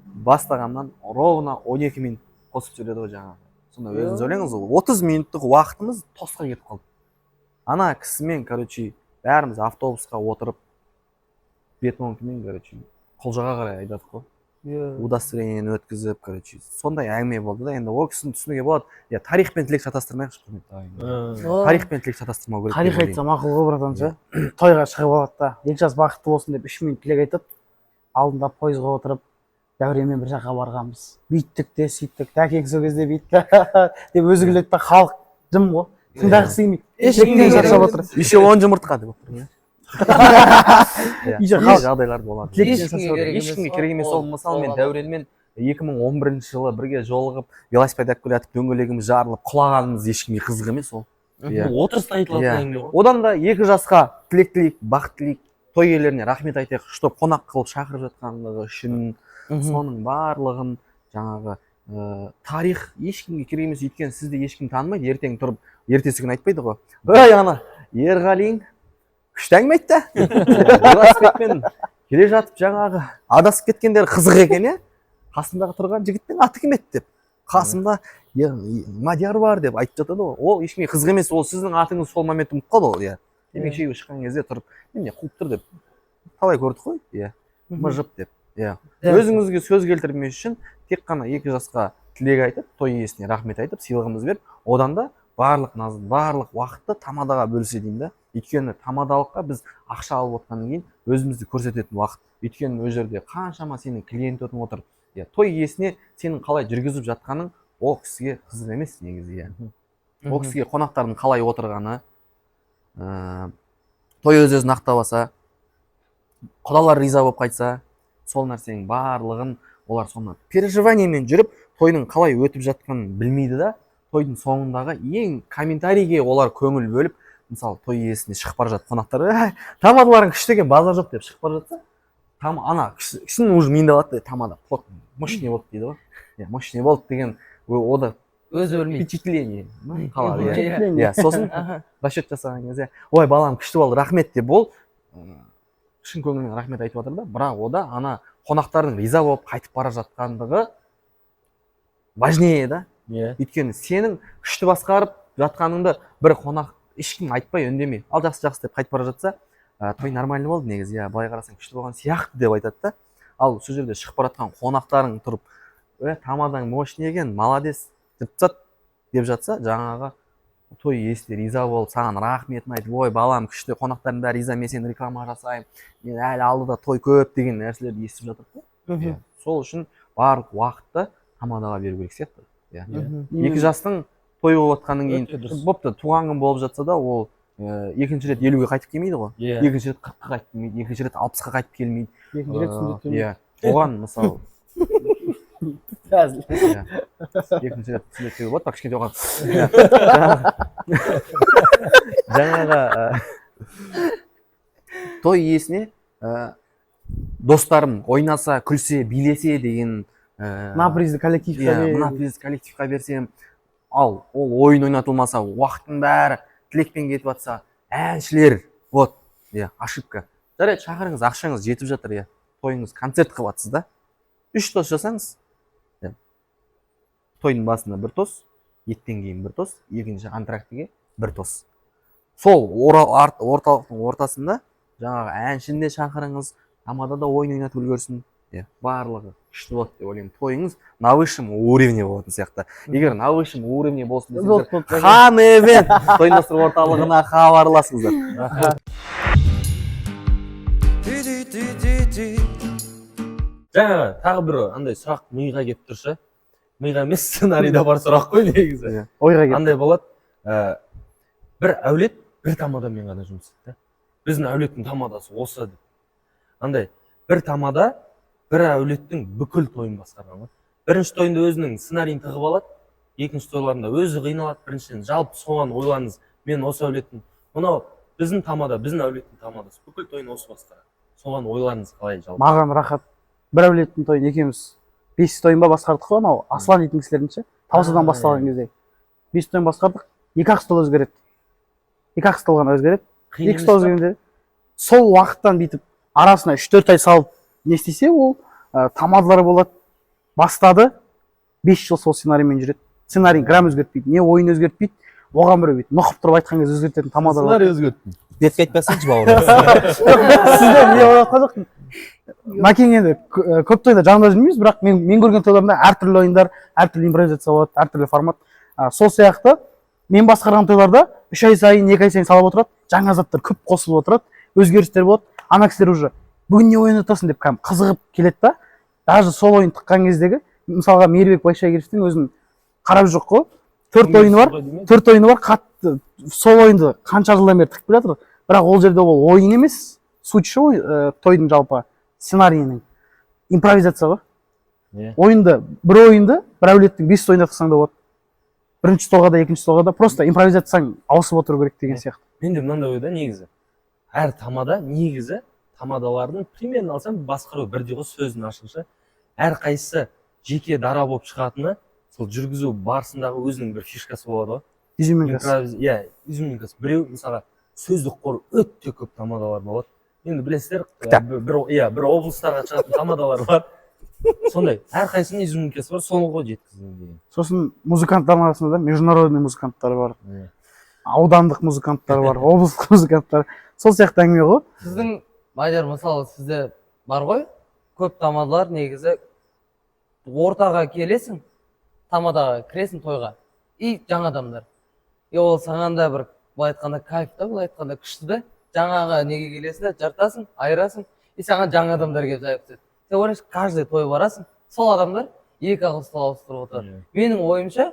Бастағаннан ровно 12 минут қосып сөйледі ғой жаңағы. Сонда өзіңіз ойлаңыз, 30 минуттық уақытымыз тосқа кетіп қалды. Ана кісімен, короче, бәріміз автобусқа отырып, бетонкімен, короче, Құлжаға қарай айдадық қой. Удостоверениені өткізіп, короче, сондай әңгіме болды да. Енді ол кісіні түсінуге болады. Я тарих пен тілек шатастырмайықшы, құрметті. Тарих пен тілек шатастырмау керек. Тарих айтса мақұл ғой братан ше. Тойға шығып алады да, Елжас бақытты болсын деп 3 минут тілек айтып, алдында пойызға отырып, Дәуренмен бір жаққа барғанбыз. Бүйттік те, сөйттік. Тәкең сол кезде бүйтті деп өзі күледі да, халық жым ғой. Тыңдағысы келмейді. Ешкімге шаршап отыр. Еще 10 жұмыртқа деп отыр. Жағдайлар болады. Ешкімге керек емес. Ол мысалы мен Дәуренмен 2011 жылы бірге жолығып, велосипед алып келе жатып, дөңгелегіміз жарылып, құлағанымыз ешкімге қызық емес ол. Отырыста айтылатын әңгіме ғой. Одан да 2 жасқа тілек тілейік, бақыт тілейік, той иелеріне рахмет айтайық, что қонақ қылып шақырып жатқандығы үшін, соның барлығын жаңағы тарих ешкімге керек емес, өйткені сізді ешкім танымайды. Ертең тұрып ертесі күні айтпайды ғой, ой ана Ерғалиң күшті әңгіме айтты да, велосипедпен келе жатып жаңағы адасып кеткендер қызық екен, иә, қасындағы тұрған жігіттің аты кім еді деп, қасымда Мадияр бар деп айтып жатады ғой. Ол ешкімге қызық емес, ол сіздің атыңыз сол моментте ұмытып қалды ғой. Иә, демек шеге шыққан кезде тұрып немене қуып тұр деп талай көрдік қой. Иә, мыжып деп. Иә, өзіңізге сөз келтірмес үшін тек қана 2 жасқа тілек айтып, той иесіне рахмет айтып, сыйлығымыз беріп, одан да барлық назын, барлық уақытты тамадаға бөлсе деймін да. Өйткені тамадалыққа біз ақша алып отқаннан кейін өзімізді көрсететін уақыт. Өйткені ол жерде қаншама сенің клиентің отыр. Иә, той иесіне сенің қалай жүргізіп жатқаның ол кісіге қызық емес негізі. Иә, ол кісіге қонақтардың қалай отырғаны, той өз-өзін ақтап алса, құдалар риза болып қайтса, сол нәрсенің барлығын олар соны переживаниемен жүріп, тойдың қалай өтіп жатқанын білмейді да, тойдың соңындағы ең комментарийге олар көңіл бөліп, мысалы той иесіне шығып бара жатып қонақтар, тамадаларың күшті екен, базар жоқ деп шығып бара жатса, ана кісінің уже миында қалады, тамада мощный болды дейді ғой. Иә, мощный болды деген ода өзі өлмейді. Впечатление қалады. Иә, сосын расчет жасаған кезде, ой балам күшті болды, рахмет деп ол шын көңілмен рахмет айтып жатыр да, бірақ ода ана қонақтардың риза болып қайтып бара жатқандығы важнее да. Өйткені сенің күшті басқарып жатқаныңды бір қонақ ешкім айтпай үндемей, ал жақсы деп қайтып бара жатса, той нормальный болды негізі, иә, былай қарасаң күшті болған сияқты деп айтады да. Ал сол жерде шығып бара жатқан қонақтарың тұрып, тамадаң мощный екен, молодец деп жатса, жаңағы той иесі риза болып, саған рахметін айтып, ой балам күшті, қонақтардың бәрі риза, мен сені реклама жасаймын, мен әлі алдыда той көп деген нәрселерді естіп жатыр. Сол үшін барлық уақытты тамадаға беру керек сияқты. 2 жастың той болып жатқаннан кейін, бопты туған күн болып жатса да, ол екінші рет 50-ге қайтып келмейді ғой. Екінші рет 40-қа қайтып келмейді, екінші рет 60-қа қайтып келмейді. Екінші рет сүндет келмейді. Иә, оған мысалы екінші рет сүндетке болады, бірақ кішкентай оған жаңағы той иесіне достарым ойнаса, күлсе, билесе деген мына призді коллективқа берсем, ал ол ойын ойнатылмаса, уақыттың бәрі тілекпен кетіп жатса, әншілер, вот, ошибка. Жарайды, шақырыңыз, ақшаңыз жетіп жатыр, тойыңыз концерт қылып жатсыз да, 3 тос жасаңыз. Тойдың басында 1 тос, еттен кейін 1 тос, екінші антрактіге 1 тос. Сол орталықтың ортасында жаңағы әншіні де шақырыңыз, тамада да ойын ойнатып үлгерсін. Барлығы күшті болады деп ойлаймын. Тойыңыз на высшем уровне болатын сияқты. Егер на высшем уровне болсын десеңіздер, Хан Event той ұйымдастыру орталығына хабарласыңыздар. Жаңағы тағы бір андай сұрақ миға келіп тұршы. Миға емес, сценарийда бар сұрақ қой негізі. Ойға келіп. Андай болады, бір әулет бір тамадамен ғана жұмыс істейді. Біздің әулеттің тамадасы осы деп. Андай бір тамада бір әулеттің бүкіл тойын басқарған ғой. Бірінші тойында өзінің сценарийін тығып алады, екінші тойларында өзі қиналады. Біріншіден жалпы соған ойлаңыз, мен осы әулеттің, мынау біздің тамада, біздің әулеттің тамадасы, бүкіл тойын осы басқарады. Соған ойларыңыз қалай жалпы? Маған рахат. Бір әулеттің тойын екеуміз 5 тойын ба басқардық қой, анау Аслан дейтін кісілердің Таусыдан басталған кезде. 5 тойын басқардық, 2-ақ стол өзгереді. 2-ақ стол ғана өзгереді. 2 стол өзгергенде сол уақыттан бүйтіп арасына 3-4 ай салып не істесе, ол тамадалар болады. Бастады, 5 жыл сол сценариймен жүреді. Сценарий грамм өзгертпейді, не ойын өзгертпейді. Оған бір бүйтіп нұқып тұрып айтқан кезде өзгертетін тамадалар. Сценарий өзгертпейді. Бетке айтпасаңшы бауырым. Сіздер не болып жатқан жоқпын. Макин енді көп тойда жанында жүрмейміз, бірақ мен көрген тойларымда әртүрлі ойындар, әртүрлі импровизация болады, әртүрлі формат. Сол сияқты мен басқарған тойларда 3 ай сайын, 2 ай сайын салып отырады, жаңа заттар көп қосылып отырады, өзгерістер болады. Ана кісілер уже бүгін не ойнатасың деп қызығып келеді да. Даже сол ойын тыққан кездегі, мысалға Мейірбек Байшагировтың өзін қарап жоқ қой. 4 ойыны бар, қатты сол ойынды қанша жылдан бері тықып келе жатыр. Бірақ ол жерде ол ойын емес, суть ше тойдың жалпы сценарийінің импровизация ғой. Ойынды, бір әулеттің 5 ойында тықсаң да болады. Бірінші столға да, екінші столға да просто импровизацияң ауысып отыру керек деген сияқты. Менде мынандай ойда негізі. Әр тамада негізі тамадалардың примерно алсам басқару бірдей ғой, сөздің ашылшы. Әр қайсысы жеке дара болып шығатыны сол жүргізу барысындағы өзінің бір фишкасы болады ғой. изюминкасы. Иә, изюминкасы. Біреу мысалға сөздік қоры өте көп тамадалар болады. Енді білесіздер, бір облыстарға шығатын тамадалар бар. Сондай, әрқайсының изюминкасы бар, соны ғой жеткізген деген. Сосын музыканттардың арасында да международный музыканттар бар, аудандық музыканттар бар, облыстық музыканттар. Сол сияқты әңгіме ғой. Сіздің Мадияр, мысалы сізде бар ғой, көп тамадалар негізі ортаға келесің, тамадаға кіресің тойға, и жаңа адамдар. И ол саған да бір, былай айтқанда кайф та, былай айтқанда күшті да, жаңаға неге келесің да, жартасың, айырасың, и саған жаңа адамдар келіп жайып түседі. Сен ойлайсың, каждый той барасың, сол адамдар екі ақыл стол ауыстырып отыр. Менің ойымша,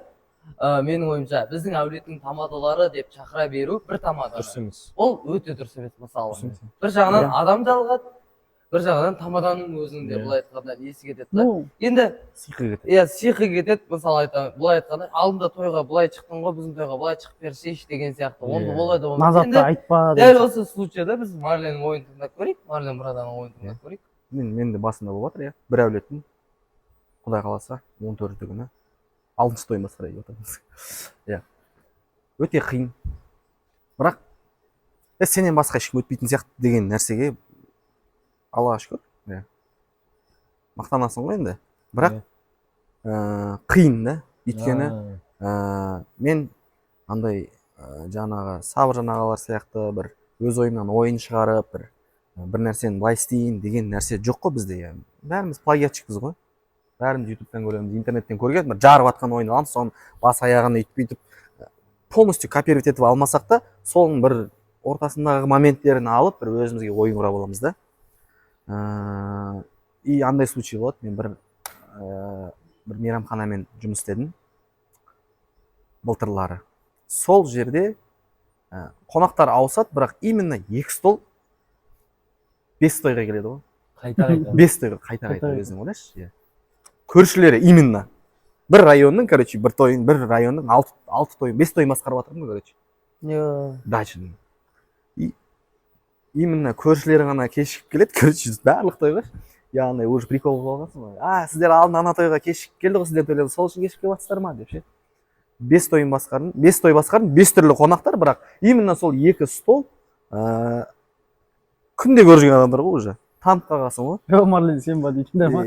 біздің әулеттің тамадалары деп шақыра беру бір тамада. Дұрыс емес. Ол өте дұрыс емес, мысалы. Бір жағынан адам жалғады, бір жағынан тамаданың өзінің де былай айтқанда несі кетеді да. Енді сиқы кетеді, мысалы айтамын, былай айтқанда алдында тойға былай шықтың ғой, біздің тойға былай шығып берсейші деген сияқты. Оны олай да назатты айтпа. Дәл осы случайда біз Марленнің ойын тыңдап көрейік, Марлен Браданың ойын тыңдап көрейік. Мен де басында болып жатыр, бір әулеттің Құдай қаласа 14-і күні 6-шы тойын басқарайын деп отырмыз. Өте қиын. Бірақ сенен басқа ешкім өтпейтін сияқты деген нәрсеге Аллаға шүкір. Мақтанасың ғой енді. Бірақ қиын да. Өйткені мен андай жаңағы Сабыржан ағалар сияқты бір өз ойымнан ойын шығарып, бір нәрсені былай істейін деген нәрсе жоқ қой бізде. Бәріміз плагиатчикпіз ғой. Бәріміз ютубтан көреміз, интернеттен көрген, бір жарып атқан ойын аламыз, соны бас аяғын өйтіп полностью копировать етіп алмасақ та, соның бір ортасындағы моменттерін алып, бір өзімізге ойын құра боламыз да. И андай случай болады, мен бір мейрамханамен жұмыс істедім былтырлары. Сол жерде қонақтар ауысады, бірақ именно 2 стол 5 тойға келеді ғой. Қайта-қайта. 5 тойға қайта-қайта өзің ойлашы. Көршілері именно бір районның, бір тойын, бір районның 6 тойын, 5 тойын басқарып жатырмын ғой, дачаның. Именно көршілері ғана кешігіп келеді, барлық тойға. Яғни уже прикол болғансың ғой. Сіздер алдын ана тойға кешігіп келді ғой, сіздер тойлады, сол үшін кешігіп келіп жатсыздар ма деп ше. 5 той басқардым, 5 түрлі қонақтар, бірақ именно сол 2 стол күнде көрген адамдар ғой уже. Танып қалғансың ғой. Марлен сен ба дейтіндер ма?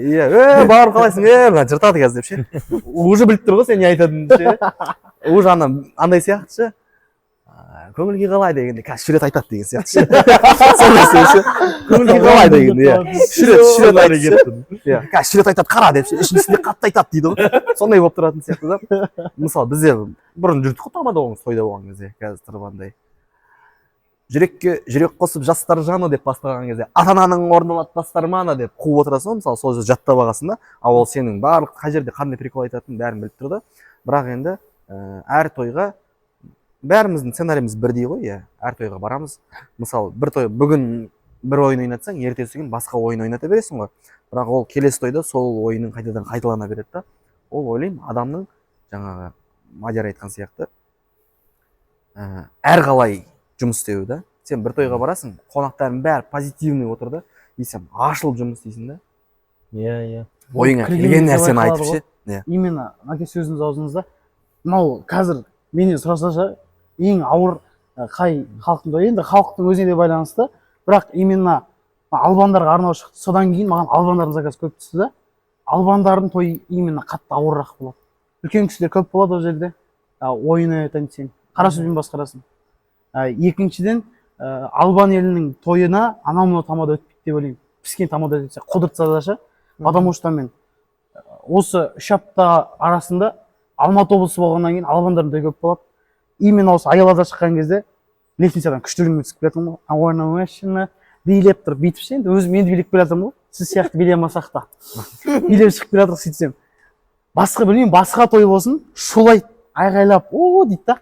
Барып қалайсың, мына жыртады қазір деп ше. Уже біліп тұр ғой сен не айтатыныңды ше. Уже андай сияқты ше. Көңіл күй қалай дегенде, қазір шүрет айтады деген сияқты ше. Сондай ше. Көңіл күй қалай дегенде, шүрет айтады. Қазір шүрет айтады, қара деп ше. Ішінде қатты айтады дейді ғой. Сондай болып тұратын сияқты да. Мысалы бізде бұрын жүрдік қой тамада болғанбыз, тойда болған кезде, қазір тұрғандай. Жүрекке жүрек қосып жастар жаны деп бастаған кезде ата-ананың орындалатпастар мана деп қуып отырасың, мысалы сол жерде жаттап алғансың да, ал ол сенің барлық қай жерде қандай прикол айтатынын бәрін біліп тұрды. Бірақ енді әр тойға бәріміздің сценариіміз бірдей ғой, әр тойға барамыз. Мысалы бір той бүгін бір ойын ойнатсаң, ертесі күн басқа ойын ойната бересің ғой. Бірақ ол келесі тойда сол ойының қайтадан қайталана береді да. Ол ойлаймын адамның жаңағы Мадияр айтқан сияқты әр қалай жұмыс істеу да. Сен бір тойға барасың, қонақтардың бәрі позитивный отыр да, и сен ашылып жұмыс істейсің да. Иә. Ойыңа келген нәрсені айтып ше. Именно Наке сөзіңіз аузыңызда. Мынау қазір менен сұраса ең ауыр қай халықтың тойы, енді халықтың өзіне де байланысты, бірақ именно албандарға арнау шықты. Содан кейін маған албандардың заказ көп түсті да. Албандардың тойы именно қатты ауыррақ болады. Үлкен кісілер көп болады ол жерде. Ойын айтайын сен, қара сөзбен басқарасың. Екіншіден, албан елінің тойына анау тамада өтпейді деп ойлаймын. Піскен тамада өтсе қыдыртса да ше. Потому что мен осы 3 апта арасында Алматы облысы болғаннан кейін албандардың тойы көп болады. Именно осы аялада шыққан кезде лестницадан күштілігімен түсіп келатырмын ғой. Ауарна машина билеп тұрып бүйтіп ше, енді өзім енді билеп келе жатырмын ғой. Сіз сияқты билей алмасақ та. Билеп шығып келе жатырмық сөйтсем. Басқа білмеймін, басқа той болсын, шулайды, айғайлап, о дейді да.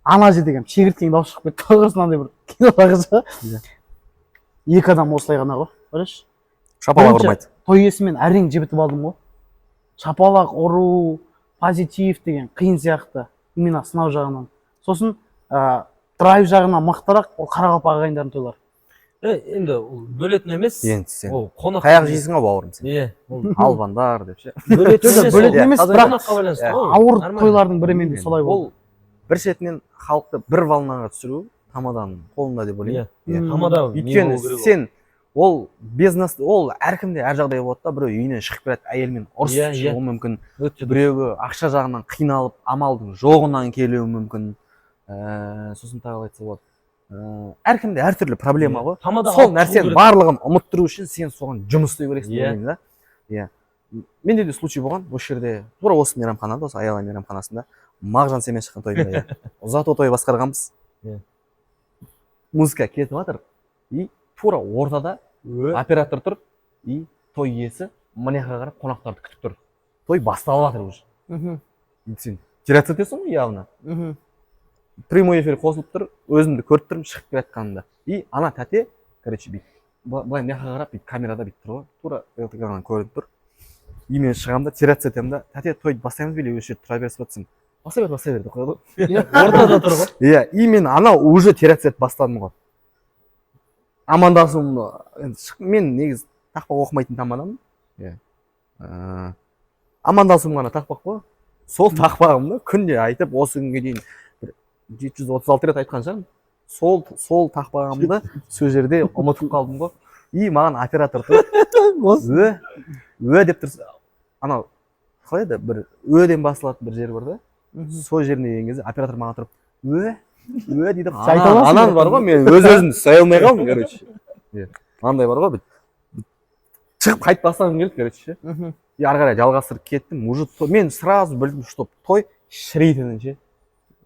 Ана жерде деген шегірткен дауыс шығып кетті. Тоғырсын андай бір кинодағы жағы. 2 адам осылай ғана ғой. Көреш? Шапалақ ұрмайды. Той иесімен әрең жібітіп алдым ғой. Шапалақ ұру, позитив деген қиын сияқты. Именно сынау жағынан. Сосын драйв жағынан мықтырақ ол Қарақалпақ ағайындардың тойлары. Енді ол бөлетін емес. енді сен Ол қонақ. таяқ жейсің ғой бауырым сен. Иә. Ол Албандар деп ше. бөлетін емес, бірақ қонаққа байланысты. ауыр тойлардың бірі менде солай ол болды. бір шетінен халықты бір волнаға түсіру тамаданың қолында деп ойлаймын. Тамада. Өйткені сен ол бизнес, ол әркімде әр жағдай болады да, біреу үйінен шығып келеді әйелмен ұрысып шығуы мүмкін, біреуі ақша жағынан қиналып амалдың жоғынан келуі мүмкін, сосын тағы айтса болады. Әркімде әртүрлі проблема ғой. Сол нәрсенің барлығын ұмыттыру үшін сен соған жұмыс істеу керексің деп ойлаймын да. Иә. Менде де случай болған, осы жерде тура осы мейрамханада, осы Аяла мейрамханасында Мағжан Семен шыққан тойда, ұзату той басқарғанбыз. Музыка кетіп жатыр. И тура ортада оператор тұр, и той иесі мына жаққа қарап қонақтарды күтіп тұр. Той басталып жатыр уже. Сен теряться етесің ғой явно. Прямой эфир қосылып тұр, өзімді көріп тұрмын шығып келе жатқанымда. И ана тәте, короче, былай мына жаққа қарап, камерада бүйтіп тұр ғой, тура экраннан көрініп тұр. И мен шығамын да, теряться етемін да, тәте тойды бастаймыз бе, осы жерде тұра беріп жатсың. Бастай бер деп қойды. Ортада тұр ғой. Иә, и мен анау уже теряться етіп бастадым ғой. Амандасуым, мен негізі тақпақ оқымайтын тамадамын. Амандасуым ғана тақпақ қой. Сол тақпағымды күнде айтып, осы күнге дейін 736 рет айтқан шығармын. Сол тақпағымды сол жерде ұмытып қалдым ғой. И маған оператор тұр. Деп тұрса, анау қалай еді, бір өден басылатын бір жер бар да. Сол жеріне келген кезде оператор маған тұрып, дейді. Анан бар ғой, мен өз-өзімді ұстай алмай қалдым, короче. Андай бар ғой, шығып қайтып бастағым келді, короче. И ары қарай жалғастырып кеттім. Уже мен сразу білдім, что той шірейтінін ше.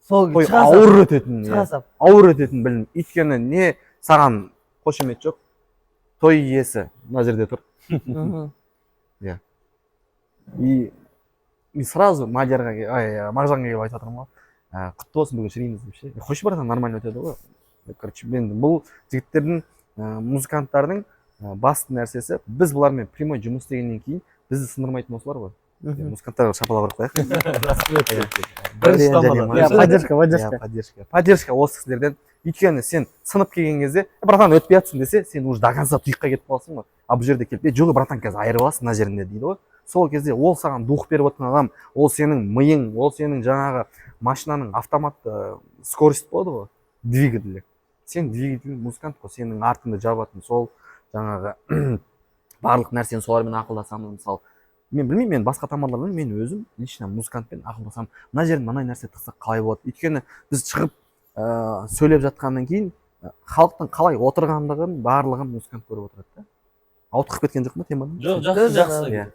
Той ауыр өтетінін білдім. Өйткені не саған қошемет жоқ, той иесі мына жерде тұр. И сразу Мағжанға келіп айтып жатырмын ғой. Құтты болсын бүгін шірейміз деп ше. Қойшы братан, нормально өтеді ғой. Короче, мен бұл жігіттердің, музыканттардың басты нәрсесі, біз бұлармен прямой жұмыс істегеннен кейін бізді сындырмайтын осылар ғой. Музыканттарға шапалақ ұрып қояйық. Поддержка осы кісілерден. Өйткені сен сынып келген кезде, братан өтпей жатсың десе, сен уже до конца тұйыққа кетіп қаласың ғой. А бұл жерде келіп, жоқ братан қазір айырып аласың мына жерінде дейді ғой. Сол кезде ол саған дух беріп отырған адам, ол сенің миың, ол сенің жаңағы машинаның автоматты скорость болады ғой, двигателі. Сен двигатель музыкант қой, сенің артыңды жабатын сол жаңағы барлық нәрсені солармен ақылдасамыз. Мысалы, мен білмеймін, мен басқа тамадалармен мен өзім лично музыкантпен ақылдасам, мына жерін мынай нәрсе тықсақ қалай болады. Өйткені біз шығып сөйлеп жатқаннан кейін халықтың қалай отырғандығын барлығын музыкант көріп отырады да. Ауытқып кеткен жоқ ма темадан? Жоқ, жақсы.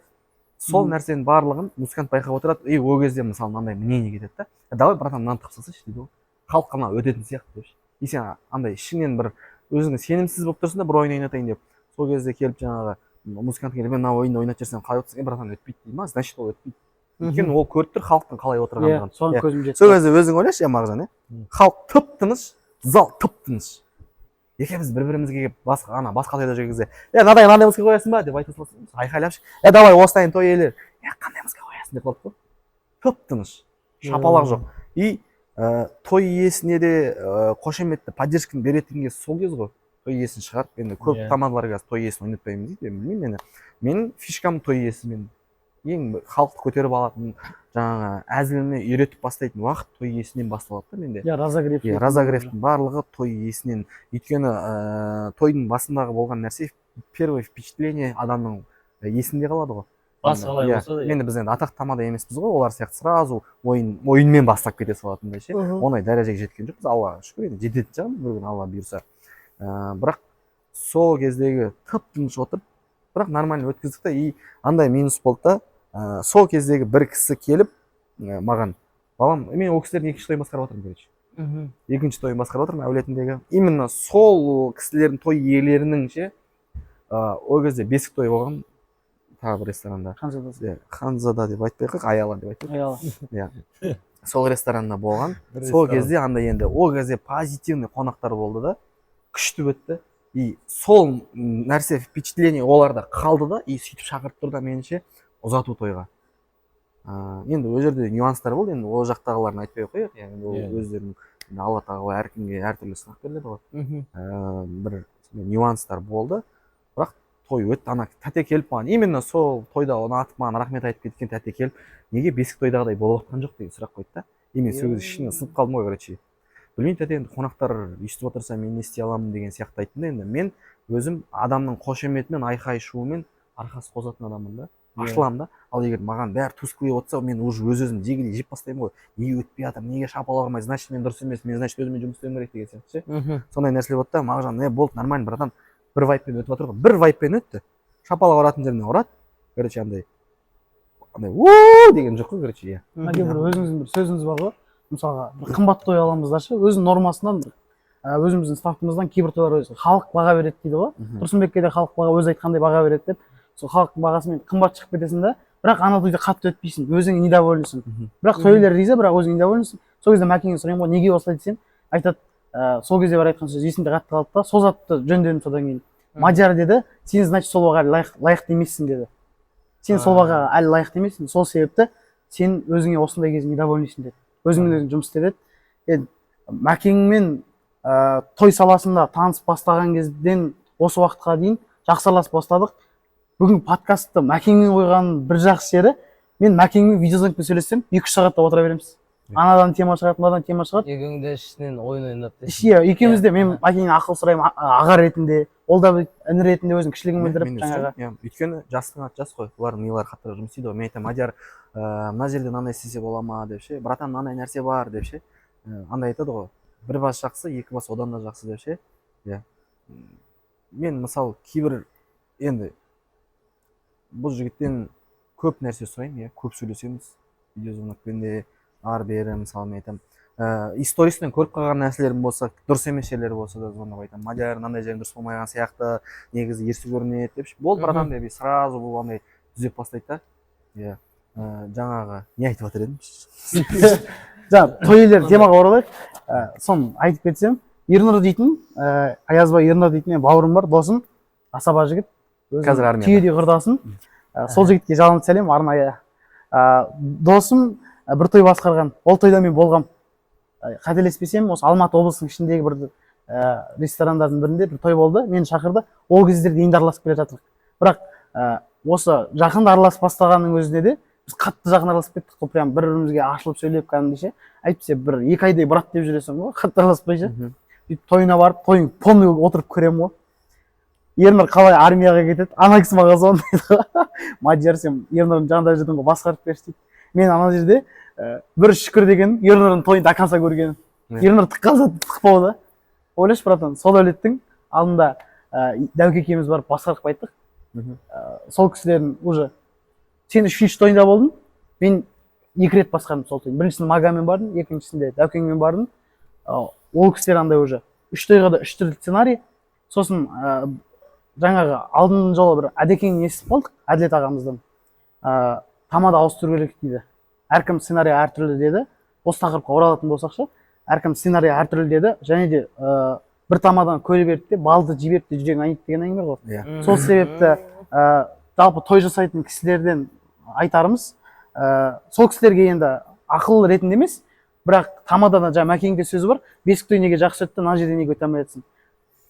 Сол нәрсенің барлығын музыкант байқап отырады. И ол кезде мысалы мынандай мнение кетеді да. Давай братан мынаны тықсасайшы дейді ғой. Халық қана өтетін сияқты деп. И сен андай ішіңнен бір өзіңе сенімсіз болып тұрсың да, бір ойын ойнатайын деп. Сол кезде келіп жаңағы музыкант келіп, мен мына ойынды ойнап жүрсем қалай отырсың? Братан өтпейді дейді ма? Значит ол өтпейді. Өйткені ол көріп тұр халықтың қалай отырғандығын. Соны көзім жетті. Сол кезде өзің ойлашы, Мағжан, халық тып-тыныш, зал тып-тыныш. Екеуміз бір-бірімізге басқа тойда жүрген кезде, мынадай музыка қоясың ба деп айтып отырсың, айқайлапшы. Давай осылайын той иелер. Қандай музыка қоясың деп қалдық қой. Тып-тыныш. Шапалақ жоқ. И той иесіне де қошеметті, поддержканы беретінге сол кез ғой. Той иесін шығарып, енді көп тамадалар қазір той иесін ойнатпаймын дейді. Білмеймін, менің фишкам той иесі, мен ең халықты көтеріп алатын, жаңағы әзіліне үйретіп бастайтын уақыт той иесінен басталады да менде. Разогревтің барлығы той иесінен. Өйткені тойдың басындағы болған нәрсе, первое впечатление адамның есінде қалады ғой. Басы қалай болса да. Енді біз енді атақты тамада емеспіз ғой, олар сияқты сразу ойынмен бастап кете салатындай ше. Ондай дәрежеге жеткен жоқпыз, Алла шүкір, енді жететін шығармыз бір күні Алла бұйырса. Бірақ сол кездегі тып-тыныш отырып, бірақ нормально өткіздік та, и андай минус болды да, сол кездегі бір кісі келіп маған, балам, мен ол кісілердің екінші тойын басқарып отырмын, короче. Екінші тойын басқарып отырмын әулетіндегі. Именно сол кісілердің той иелерінің ше, ол кезде бесік той болған, тағы бір ресторанда. Ханзада деп айтпай қойық, Аяла деп айтпай. Сол ресторанында болған. Сол кезде андай енді, ол кезде позитивный қонақтар болды да, күшті өтті. И сол нәрсе впечатление оларда қалды да, и сөйтіп шақырып тұр да меніңше ұзату тойға. Енді ол жерде нюанстар болды, енді ол жақтағыларын айтпай қояйық, енді өздерінің Алла тағала әркімге әртүрлі сынақ беріледі ғой. Бір нюанстар болды. Бірақ той өтті, ана тәте келіп маған именно сол тойда ұнатып маған рахмет айтып кеткен тәте келіп неге бесік тойдағыдай болып жатқан жоқ деген сұрақ қойды да. И мен сол кезде ішімнен сынып қалдым ғой, короче. Білмеймін, тәте енді қонақтар естіп отырса мен не істей аламын деген сияқты айттым да. Енді мен өзім адамның қошеметімен айқай шуымен арқасы қозатын адаммын да, ашыламын да. Ал егер маған бәрі тускілей отырса мен уже өз-өзім жегідей жеп бастаймын ғой. Неге өтпей жатыр, неге шапалағымай, значит мен дұрыс емес, мен значит өзімен жұмыс істеуім керек деген сияқты ше. Сондай нәрселер болды да. Мағжан не болды, нормально братан, бір вайппен өтіп жатыр ғой, бір вайппен өтті. Шапалақ ұратын жеріне ұрады, короче андай деген жоқ қой, короче. Иә, мәке бір өзіңіздің бір сөзіңіз бар ғой, мысалға бір қымбат той аламыздар ше, өзінің нормасынан өзіміздің стартымыздан кейбір тойлар өзі халық баға береді дейді ғой. Тұрсынбекке де халық баға өзі айтқандай баға береді деп, сол халық бағасымен қымбат шығып кетесің да, бірақ ана тойда қатты өтпейсің, өзің недовольныйсың. Бірақ тойлар риза, бірақ өзің недовольныйсың. Сол кезде мәкеңнен сұраймын ғой, неге осылай десем, айтады, сол кезде бар айтқан сөз есімде қатты қалды да, сол затты жөндедім содан кейін. Мадияр деді, сен значит сол бағаға лайықты емессің деді. Сен сол бағаға әлі лайықты емессің, сол себепті сен өзіңе осындай кезде недовольныйсың деді. Өзіңмен өзің жұмыс істе деді. Мәкеңмен той саласында танысып бастаған кезден осы уақытқа дейін жақсы араласып бастадық. Бүгін подкастты Мәкеңмен қойған бір жақсы жері, мен Мәкеңмен видеозвонокпен сөйлессем 2-3 сағатта отыра береміз. Анадан тема шығады, мынадан тема шығады. Екеуің де ішінен ойын ойнап. Иә, екеуміз де мен Мәкеңнен ақыл сұраймын аға ретінде, ол да іні ретінде өзінің кішілігін білдіріп жаңағы. Өйткені жастың аты жас қой, олардың милары қаттырақ жұмыс істейді ғой. Мен айтамын, Мадияр мына жерде мынандай істесе бола ма деп ше, братан мынандай нәрсе бар деп ше. Андай айтады ғой, бір бас жақсы, екі бас одан да жақсы деп ше. Иә. Мен мысалы кейбір енді бұл жігіттен көп нәрсе сұраймын, иә, көп сөйлесеміз. Видеозвонокпен де ары-бері мысалы мен айтамын. Истористен көріп қалған нәрселерім болса, дұрыс емес жерлері болса да звондап айтамын. Мадияр мынандай жерің дұрыс болмаған сияқты, негізі ерсі көрінеді деп ше. Болды братан деп сразу бұл андай түзеп бастайды да. Иә. Жаңағы не айтып жатыр едім? Жаңа той иелері темаға оралайық. Соны айтып кетсем, Ернұр дейтін, Аязбай Ернұр дейтін бауырым бар, досым, асаба жігіт. Қазір армияда. Түйедей құрдасым. Сол жігітке жалынды сәлем арнайы. Досым бір той басқарған. Ол тойда мен болғам. Қателеспесем, осы Алматы облысының ішіндегі бір ресторандардың бірінде бір той болды. Мені шақырды. Ол кездерде енді араласып келе жатырмық. Бірақ осы жақында араласып бастағанның өзінде де біз қатты жақын араласып кеттік қой, прям бір-бірімізге ашылып сөйлеп кәдімгідей ше. Әйтпесе бір 2 айдай брат деп жүресің ғой, қатты араласпай ше. Сөйтіп тойына барып, тойың полный отырып көремін ғой. Ернұр қалай армияға кетеді, ана кісі маған звондайды. Мадияр, сен Ернұрдың жанында жүрдің ғой, басқарып берші дейді. Мен ана жерде бір шүкір дегенім, Ернұрдың тойын до конца көргенім. Ернұр тыққан зат тықпау да. Ойлашы братан, сол әулеттің алдында Дәуке екеуміз барып басқарып қайттық. Сол кісілердің уже сен 3-ші тойында болдың, мен 2 рет басқардым сол тойын. Біріншісінде Магамен бардым, екіншісінде Дәукеңмен бардым. Ол кісілер андай уже 3 тойға да 3 түрлі сценарий. Сосын жаңағы алдын жолы бір Әдекеңнен естіп қалдық, Әділет ағамыздан. Тамада ауыстыру керек дейді. Әркім сценарий әртүрлі деді. Осы тақырыпқа оралатын болсақшы, әркім сценарий әртүрлі деді. Және де бір тамадан көлі берді де, балды жіберді де жүрегің айнып деген әңгіме ғой. Сол себепті жалпы той жасайтын кісілерден айтарымыз, сол кісілерге енді ақыл ретінде емес, бірақ тамадан жаңа Мәкеңде сөзі бар, бесік той неге жақсы өтті, мына жерде неге өте алмай жатсың.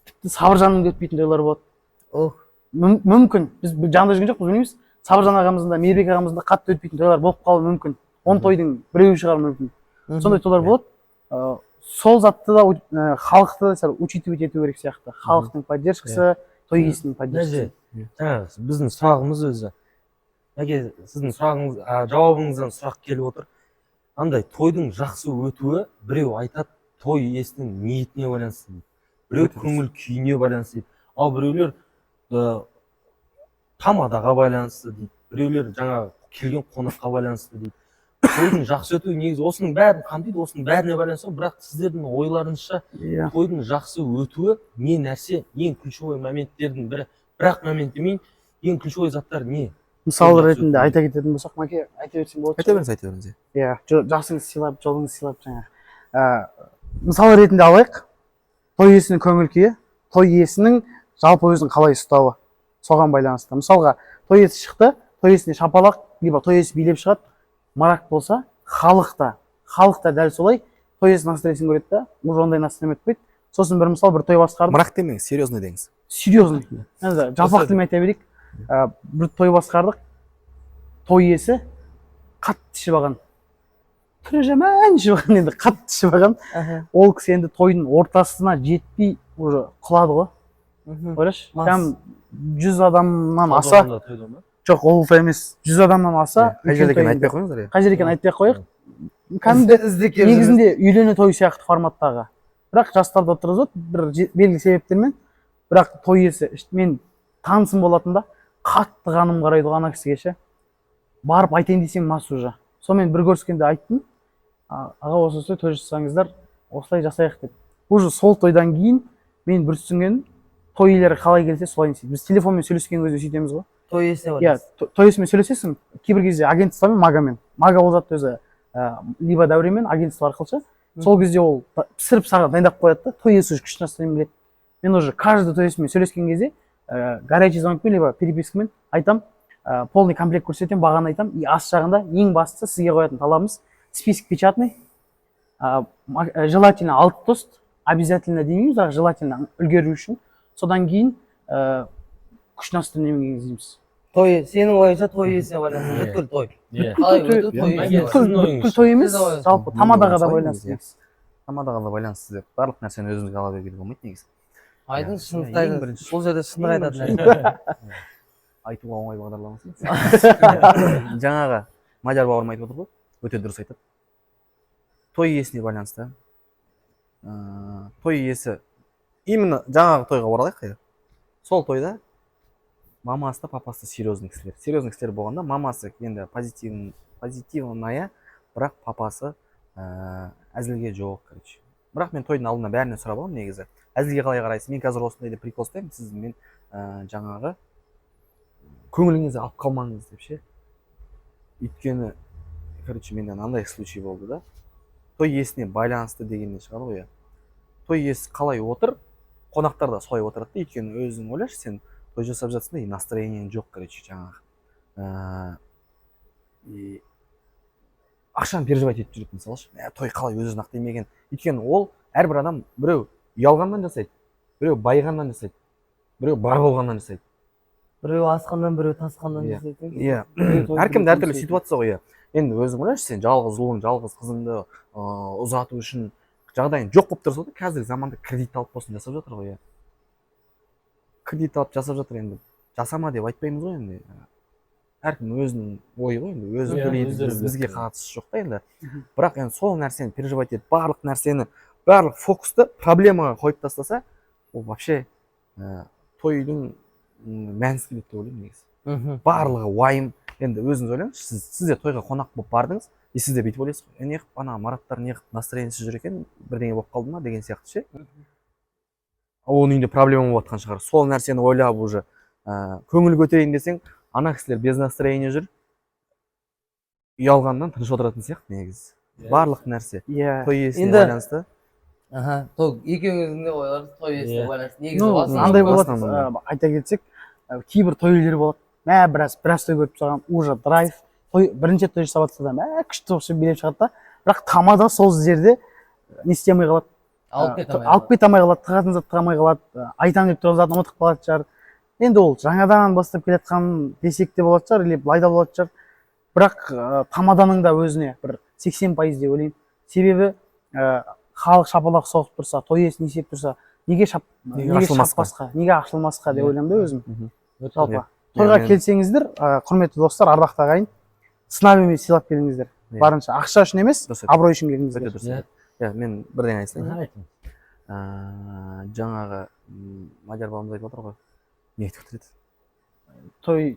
Тіпті Сабыржанның өтпейтін тойлар болады. Мүмкін, біз жанында жүрген жоқпыз, білмейміз. Сабыржан ағамыздың да, Мейірбек ағамыздың да қатты өтпейтін тойлар болып қалуы мүмкін. 10 тойдың біреуі шығар мүмкін. Сондай тойлар болады. Сол затты да халықты да учитывать ету керек сияқты. Халықтың поддержкасы, той иесінің поддержкасы. Біздің сұрағымыз өзі. Мәке, сіздің сұрағыңыз, жауабыңыздан сұрақ келіп отыр. Андай тойдың жақсы өтуі, біреу айтады, той иесінің ниетіне байланысты. Біреу көңіл күйіне байланысты. Ал біреулер тамадаға байланысты дейді. Біреулер жаңа келген қонаққа байланысты дейді. Тойдың жақсы өтуі негізі осының бәрін қамтиды, осының бәріне байланысты. Бірақ сіздердің ойларыңызша тойдың жақсы өтуі не нәрсе, ең ключевой моменттердің бірі. Бірақ момент демейін, ең ключевой заттар не? Мысалы ретінде айта кететін болсақ, Мәке, айта берсем болады. Айта беріңіз. Иә, жасыңыз сыйлап, жолыңыз сыйлап жаңа. Мысалы ретінде алайық, той иесінің көңіл күйі, той иесінің жалпы өзін қалай ұстауы соған байланысты. Мысалға, той иесі шықты, той иесіне шапалақ, либо той иесі билеп шығады, марак болса, халық та дәл солай той иесінің настроениесін көреді да, уже ондай настроение өтпейді. сосын бір мысал, бір той басқардық. мырақ демеңіз, серьезный деңіз. Серьезный. Енді жалпақ тілмен айта берейік. Бір той басқардық. Той иесі қатты ішіп алған. Түрі жаман ішіп алған, енді қатты ішіп алған. Ол кісі енді тойдың ортасына жетпей уже құлады ғой. Ойлашы, там 100 адамнан аса, жоқ, ол той емес, 100 адамнан аса. Қай жер екенін айтпай қойыңыздар. Қай жер екенін айтпай қояйық. Негізінде үйлену той сияқты форматтағы. Бірақ жастарды отырғызып, бір белгілі себептермен, бірақ той иесі, мен танысым болатын да, қатты қаным қарайды ана кісіге ше. Барып айтайын десем мас уже. Сонымен бір көріскенде айттым, аға осы той жасасаңыздар, осылай жасайық деп. Уже сол тойдан кейін мен бір түсінгенім, той иелері қалай келсе солай істейді. Біз телефонмен сөйлескен кезде сөйтеміз ғой. Той иесіне бар. Иә, той иесімен сөйлесесің, кейбір кезде агентствомен, магамен. Мага ол зат өзі либо дәуремен, агентство арқылы. Сол кезде ол пісіріп саған дайындап қояды да, той иесі күшті настроение біледі. Мен уже каждый той иесімен сөйлескен кезде горячий звонокпен, либо перепискамен айтам, полный комплект көрсетем, бағаны айтам. И ас жағында ең бастысы сізге қоятын талабымыз список печатный, желательно 6 тост, обязательно демейміз, бірақ желательно үлгеру үшін. Содан кейін күшті настроениемен енгіземіз. Той, сенің ойыңша той иесіне байланысты бүткіл той. Бүткіл той емес, жалпы тамадаға да байланысты. Тамадаға да байланысты деп барлық нәрсені өзіңізге ала беруге болмайды негізі. Айдың шындықты айтады. Бұл жерде шындық айтады. Айтуға оңай бағдарламасы. Жаңағы Мадияр бауырым айтып отыр ғой, өте дұрыс айтады. Той иесіне байланысты. Той иесі именно жаңағы тойға оралайық. Сол тойда мамасы да папасы да серьезный кісілер. Серьезный кісілер болғанда мамасы енді позитивная, бірақ папасы әзілге жоқ, короче. Бірақ мен тойдың алдында бәрінен сұрап аламын негізі. Әзілге қалай қарайсыз? Мен қазір осындай деп прикол ұстаймын, сіз мен жаңағы көңіліңізді алып қалмаңыз деп ше. Өйткені, короче, менде андай случай болды да. Той иесіне байланысты дегеннен шығады ғой. Той иесі қалай отыр, қонақтар да солай отырады да. Өйткені өзің ойлашы, сен той жасап жатсың да, настроениең жоқ, короче, жаңағы. Ақшаны переживать етіп жүреді, мысалшы. Той қалай өзін ақтаймеген. Өйткені ол әрбір адам біреу ұялғаннан жасайды, біреу байғаннан жасайды, біреу бар болғаннан жасайды. Біреу асқаннан, біреу тасқаннан жасайды. Иә, әркімде әртүрлі ситуация ғой. Енді өзің ойлашы, сен жалғыз ұлың, жалғыз қызыңды ұзату үшін жағдайың жоқ болып тұрса да, қазіргі заманда кредит алып болсын жасап жатыр ғой. Кредит алып жасап жатыр, енді жасама деп айтпаймыз ғой енді. Әркім өзінің ойы ғой енді, өзі төлейді, бізге қатысы жоқ та енді. Бірақ енді сол нәрсені переживать етіп, барлық нәрсені, барлық фокусты проблемаға қойып тастаса, ол вообще тойдың мәнісі келеді деп ойлаймын негізі. Барлығы уайым. Енді өзіңіз ойлаңыз, сіз де тойға қонақ болып бардыңыз, и сіз де бүйтіп ойлайсыз ғой, неғып ана Мараттар неғып настроениесіз жүр екен, бірдеңе болып қалды ма деген сияқты ше. Оның үйінде проблема болып жатқан шығар. Сол нәрсені ойлап уже көңіл көтерейін десең, ана кісілер без настроения жүр, ұялғаннан тыныш отыратын сияқты негізі. Барлық нәрсе той иесіне байланысты. Екеуіңіздің де ойларыңыз той иесіне байланысты. Негізі андай болады, айта кетсек, кейбір той иелері болады. Біраз той көріп тұрған, уже драйв, бірінші той жасап жатса да, күшті оқшы билеп шығады да, бірақ тамада сол жерде не істемей қалады. Алып кете алмай қалады, тығатын зат тыға алмай қалады, айтам деп тұрған затын ұмытып қалады шығар. Енді ол жаңадан бастап келатқан десек те болады шығар, или былай да болады шығар. Бірақ тамаданың да өзіне бір 80% деп ойлаймын. Себебі халық шапалақ соғып тұрса, той иесі не істеп тұрса, неге шаппасқа, неге ашылмасқа деп ойлаймын да өзім. Жалпы тойға келсеңіздер, құрметті достар, ардақты ағайын, сынап емес сыйлап келіңіздер. Барынша ақша үшін емес, абырой үшін келіңіздер. Мен бірден айтайын. Жаңағы Мадияр бауырымыз айтып отыр ғой. Не айтып отыр еді?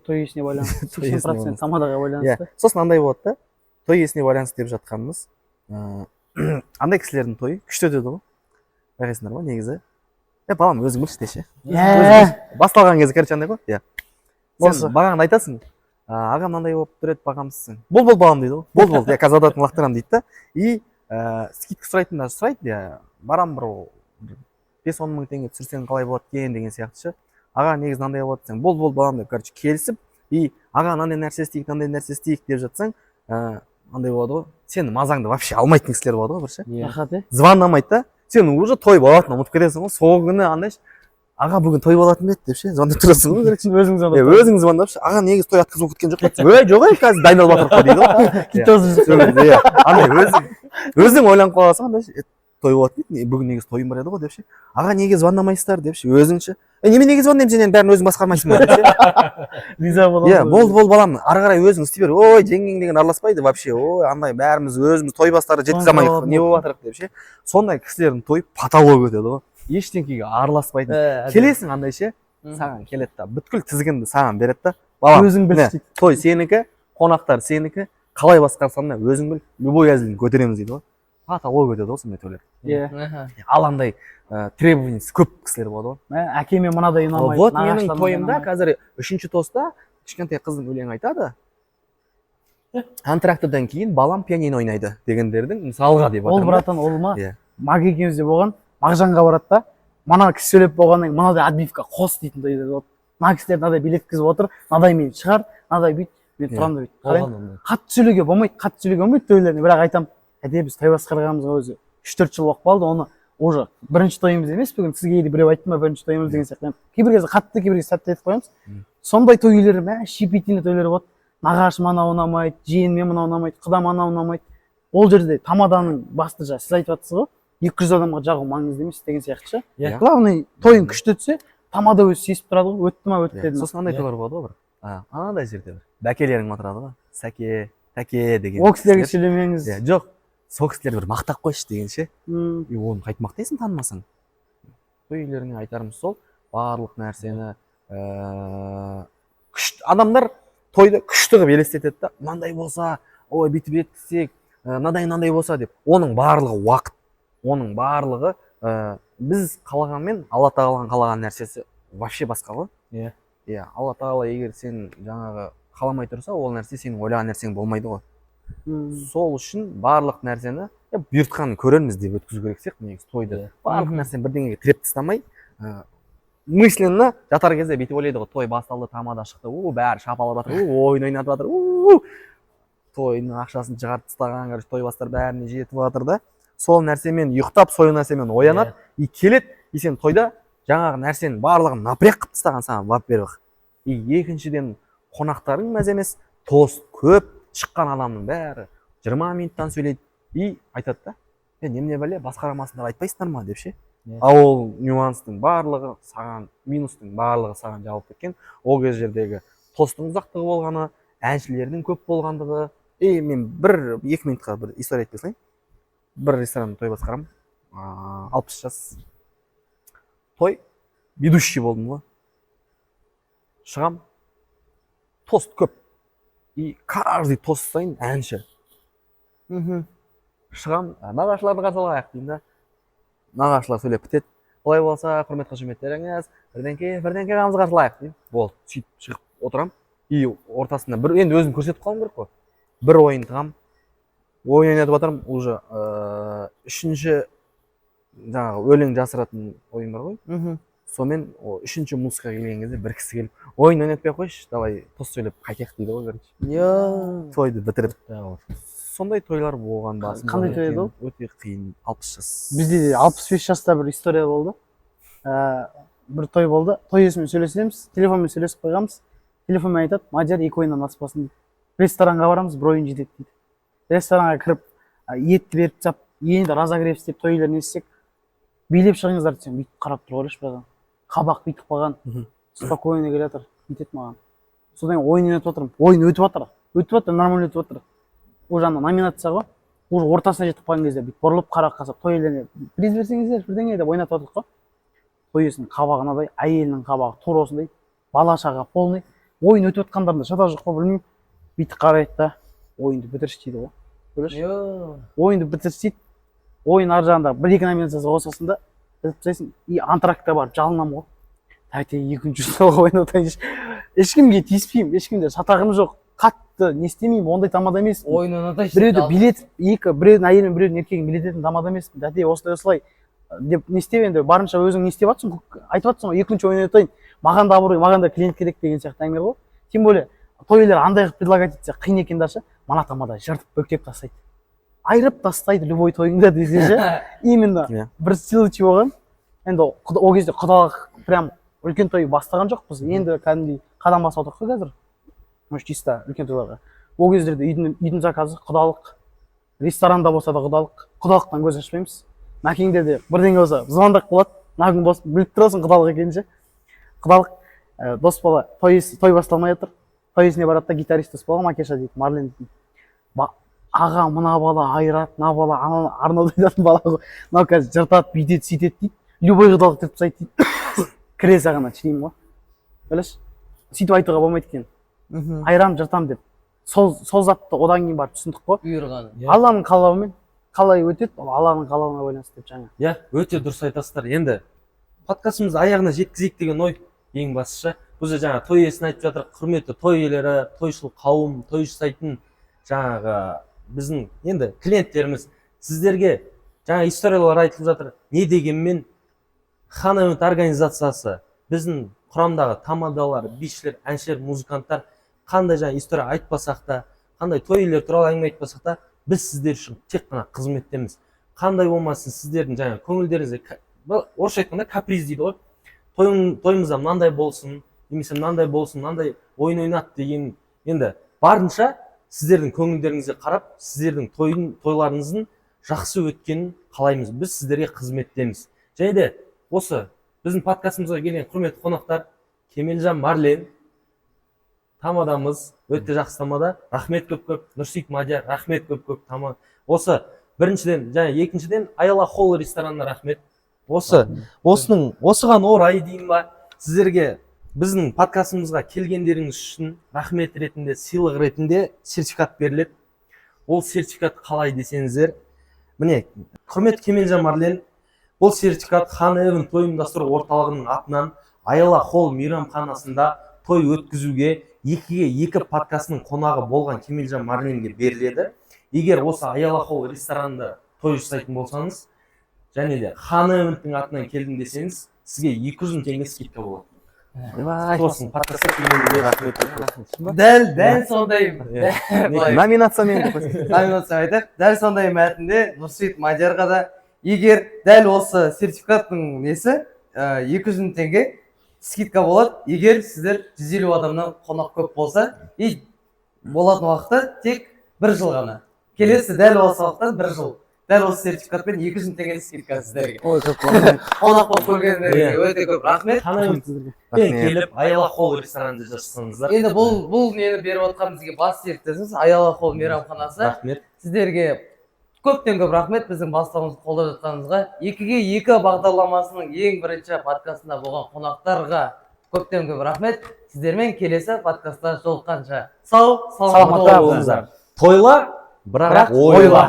Той иесіне байланысты, 80% тамадаға байланысты. Сосын андай болады да, той иесіне байланысты деп жатқанымыз, андай кісілердің тойы күшті өтеді ғой. Байқайсыңдар ма негізі? Балам өзің білші деші. Басталған кезде короче андай ғой. Сен бағаңды айтасың, ағам мынандай болып тұреді, бағамсың. Бол балам дейді ғой. Бол, қазір адатын лақтырам дейді да. И скидка сұрайтын да сұрайды, барам бір 5-10 мың теңге түсірсең қалай болады деген сияқты ше. Аға негізі мынандай болады десең, бол балам деп короче келісіп, и аға мынандай нәрсе істейік деп жатсаң, андай болады ғой. Сен мазаңды вообще алмайтын кісілер болады ғой бір ше. Звондамайды да. сен уже той болатынын ұмытып кетесің ғой. Сол күні андай аға бүгін той болатын еді деп ше звондап тұрасың ғой. өзің звондап өзің звондап ше аға негізі той өткізіп кеткен жоқ па десең, жоқ қазір дайындалып жатырмық қой дейді ғой. Андай өзің ойланып қаласың андай той болатын еді, бүгін негізі тойым бар еді ғой деп ше. Аға неге звондамайсыздар деп ше, өзіңше. Неме неге звондаймын, сен бәрін өзің басқармайсың ба деп ше. риза боламын. Болды балам, ары қарай өзің істей бер. Ой, жеңгең деген араласпайды вообще. Ой, андай бәріміз өзіміз той бастары жеткізамайық. Не болып жатырық деп ше. Сондай кісілердің той потолок өтеді ғой. Ештеңкеге араласпайтын. Келесің андай ше, саған келеді да, бүткіл тізгінді саған береді да. Балам, өзің біл дейді. той сенікі, қонақтар сенікі, қалай басқарсам да өзің біл, любой әзілін көтереміз дейді ғой. Потолок өтеді ғой сондай тойлар. Ал андай требованиесі көп кісілер болады ғой. Әкеме мынадай ұнамайды. Вот менің тойымда қазір 3-ші тоста кішкентай қыздың өлең айтады. Антрактыдан кейін балам пианино ойнайды дегендердің мысалға деп Ол братан, ол ма? Маг екеумізде болған, Мағжанға барады да, мана кісі сөйлеп болғаннан кейін мынадай отбивка қос дейтін той еді. Мына кісілер мынадай билеткізіп отыр, мынадай мен шығар, мынадай бүйт, мен тұрамын да бүйт. Қатты сөйлеуге болмайды тойларына, бірақ айтам, біз той басқарғанымызға өзі 3-4 жыл уақыт қалды, оны уже бірінші тойымыз емес, бүгін сізге де біреу айтты ма бірінші тойымыз деген сияқты. Кейбір кезде қатты, кейбір кезде сәтті етіп қоямыз. Сондай тойлар, щепетильный тойлар болады. Нағашы мана ұнамайды, жиен мына ұнамайды, құдам ана ұнамайды. Ол жерде тамаданың басты жағы, сіз айтып жатсыз ғой, 200 адамға жағу маңызды емес деген сияқты ше. Главный тойың күшті өтсе, тамада өзі сезіп тұрады ғой, өтті ма өтпеді ма. Сосын андай тойлар болады ғой бір. Анадай жерде бір бәкелерің отырады ғой. Сәке, тәке деген. Ол кісілерге сөйлемеңіз. Жоқ, сол кісілер бір мақтап қойшы деген ше. Оны қайтып мақтайсың танымасаң. Той иелеріне айтарымыз сол, барлық нәрсені адамдар тойды күшті қылып елестетеді да, мынандай болса, ой бүйтіп еткізсек, мынандай болса деп. Оның барлығы уақыт, оның барлығы біз қалағанмен Алла тағаланың қалаған нәрсесі вообще басқа ғой. Алла тағала егер сен жаңағы қаламай тұрса, ол нәрсе сенің ойлаған нәрсең болмайды ғой. Сол үшін барлық нәрсені бұйыртқанын көрерміз деп өткізу керек сияқты негізі тойды. Барлық нәрсені бірдеңеге тіреп тастамай, мысленно жатар кезде бүйтіп ойлайды ғой, той басталды, тамада шықты, бәрі шапалап жатыр, ойын ойнатып жатыр, тойдың ақшасын шығарып тастаған, той бастар бәріне жетіп жатыр да. Сол нәрсемен ұйықтап, сол нәрсемен оянады, келеді, сен тойда жаңағы нәрсенің барлығын напряг қылып тастаған саған, во-первых. Екіншіден қонақтарың мәз емес, тост көп, шыққан адамның бәрі 20 минуттан сөйлейді и айтады да, немене бәле, басқарамасындар айтпайсыңдар ма деп ше. Ол нюанстың барлығы саған, минустың барлығы саған жауап кеткен. Ол жердегі тостың ұзақтығы болғаны, әншілердің көп болғандығы. Мен 1-2 минутқа бір история айтып берсейін. Бір ресторанда той басқарамын, 60 жас. Той, ведущий болдым ғой. Шығам, тост көп. И каждый тост сайын әнші. Шығам, нағашыларды қарсы алайық деймін да. Нағашылар сөйлеп бітеді. Олай болса, құрметті қошеметтеріңіз, бірдеңке қамыз қарсы алайық деймін. Болды, сөйтіп шығып отырам. И ортасында енді өзім көрсетіп қалым керек қой. Бір ойын тығам. Ойын ойнатып жатырмын, уже 3-ші жаңағы өлең жасыратын ойын бар ғой. Сонымен 3-ші музыкаға келген кезде бір кісі келіп, ойын ойнатпай қойшы, давай тост сөйлеп қайтайық дейді ғой, короче. Тойды бітіріп. Сондай тойлар болған басында. Қандай той еді ол? Өте қиын, 60 жас. Бізде де 65 жаста бір история болды. Бір той болды. Той иесімен сөйлесеміз, телефонмен сөйлесіп қойғанбыз. Телефонмен айтады, Мадияр 2 ойыннан аспасын дейді. Ресторанға барамыз, бір ойын жетеді дейді. Ресторанға кіріп, етті беріп жап, енді разогрев істеп, той иелерін естісек, билеп шығыңыздар десем, бүйтіп қарап тұр ғой шпадан. Қабақ бүйтіп қалған. Спокойно келе жатыр, бүйтеді маған. Содан ойын ойнатып отырмын. Ойын өтіп жатыр, нормально өтіп жатыр. Ол жағында номинация ғой. Уже ортасына жетіп қалған кезде бүйтіп бұрылып қарап қасап, той иелеріне приз берсеңіздер, бірдеңе деп ойнатып отырдық қой. Той иесінің қабағы мынадай, әйелінің қабағы тура осындай, бала шаға полный. Ойын өтіп жатқандарында шата жоқ па білмеймін. Бүйтіп қарайды да, ойынды бітірші дейді ғой. Көресің? Ойынды бітірші дейді. Ойын ар жағында 1-2 номинациясы қосасың да, бітіп тастайсың. И антрактқа барып жалынамын ғой. Тәте 2-ші жолға ойнатайыншы. Ешкімге тиіспеймін, ешкімде шатағым жоқ. Қатты не істемеймін, ондай тамада емеспін. Ойын ойнатайыншы. Біреуді билет, біреудің әйелін, біреудің еркегін билететін тамада емеспін. Тәте осылай деп не істеп енді барынша өзің не істеп жатсың, айтып жатсың ғой, 2-ші ойнатайын. Маған да абырой, маған да клиент керек деген сияқты әңгіме ғой. Тем более той иелері андай қылып предлагать етсе қиын екен дашы, мана тамада жыртып бөктеп тастайды. айырып тастайды любой тойыңда десе ше. Именно Иә. бір случай болған. Енді ол кезде құдалық прям үлкен той бастаған жоқпыз. Енді кәдімгідей қадам басып отырмық қой қазір. Может, чисто үлкен тойларға. Ол кездерде үйдің заказы құдалық, ресторанда болса да құдалықтан көз ашпаймыз. Мәкеңде де бірдеңе болса звондап болады. Мына күн бос біліп тұрасың құдалық екенін ше. Құдалық дос бала той басталмай жатыр. Той иесіне барады да гитарист дос бала Макеша дейді, Марлен дейтін. Аға мына бала айырады, мына бала Арнольд айтатын бала ғой. Мынау қазір жыртады, бүйтеді, сөйтеді дейді. Любой құдалық деп тастайды дейді. Кіре сағана шынайым ғой. Білесіз? Сөйтіп айтуға болмайды екен. Айырам, жыртам деп. Сол затты одан кейін барып түсіндік қой. Бұйырғаны. Алланың қалауымен қалай өтеді, ол Алланың қалауына байланысты деп жаңа. Иә, өте дұрыс айтасыздар. Енді подкастымызды аяғына жеткізейік деген ой ең бастысы. Бұл жаңа той иесін айтып жатыр, құрметті той иелері, тойшыл қауым, той жасайтын жаңағы біздің енді клиенттеріміз сіздерге жаңа историялар айтылып жатыр. Не дегенмен Хан Event организациясы біздің құрамдағы тамадалар, бишілер, әншілер, музыканттар қандай жаңа история айтпасақ та, қандай той иелері туралы әңгіме айтпасақ та, біз сіздер үшін тек қана қызметтеміз. Қандай болмасын сіздердің жаңа көңілдеріңізде, орысша айтқанда каприз дейді ғой. Тойымызда мынандай болсын, немесе мынандай болсын, мынандай ойын ойнат деген енді барынша сіздердің көңілдеріңізге қарап, сіздердің тойларыңыздың жақсы өткенін қалаймыз. Біз сіздерге қызметтеміз. Және де осы біздің подкастымызға келген құрметті қонақтар, Кемелжан Марлен тамадамыз, өте жақсы тамада. Рахмет көп-көп. Нұрсейіт Мадияр, рахмет көп-көп тамада. Осы біріншіден, және екіншіден Аяла Холл ресторанына рахмет. Осыған орай дейін ба, сіздерге біздің подкастымызға келгендеріңіз үшін рахмет ретінде, сыйлық ретінде сертификат беріледі. Ол сертификат қалай десеңіздер, міне, құрметті Кемелжан Марлен, бұл сертификат Хан Event той ұйымдастыру орталығының атынан Аяла Холл мейрамханасында той өткізуге 2-2 подкастының қонағы болған Кемелжан Марленге беріледі. Егер осы Аяла Холл ресторанында той жасайтын болсаңыз, және де Хан Event'тің атынан келдім десеңіз, сізге 200 теңге скидка болады. Тосын, подкастқа келгенде рахмет. Дәл сондай Номинациямен номинация айтайық. Дәл сондай мәтінде Нұрсейіт Мадиярға да егер дәл осы сертификаттың несі 200 теңге скидка болады, егер сіздер 150 адамнан қонақ көп болса, и болатын уақытта тек 1 жыл ғана. Келесі дәл осы уақытта 1 жыл. Дәл осы сертификатпен 200 теңге скидка сіздерге. Ой, көп рахмет. Қонақ болып көргендеріңізге өте көп рахмет. Хан Event'пен келіп Аяла Холл ресторанында жасасаңыздар. Енді бұл нені беріп отқан бізге бас серіктесіміз Аяла Холл мейрамханасы. Рахмет. Сіздерге көптен көп рахмет біздің бастауымызды қолдап жатқаныңызға. 2-2 бағдарламасының ең бірінші подкастында болған қонақтарға көптен көп рахмет. Сіздермен келесі подкастта жолыққанша сау, саламатта болыңыздар. Тойла, бірақ ойла.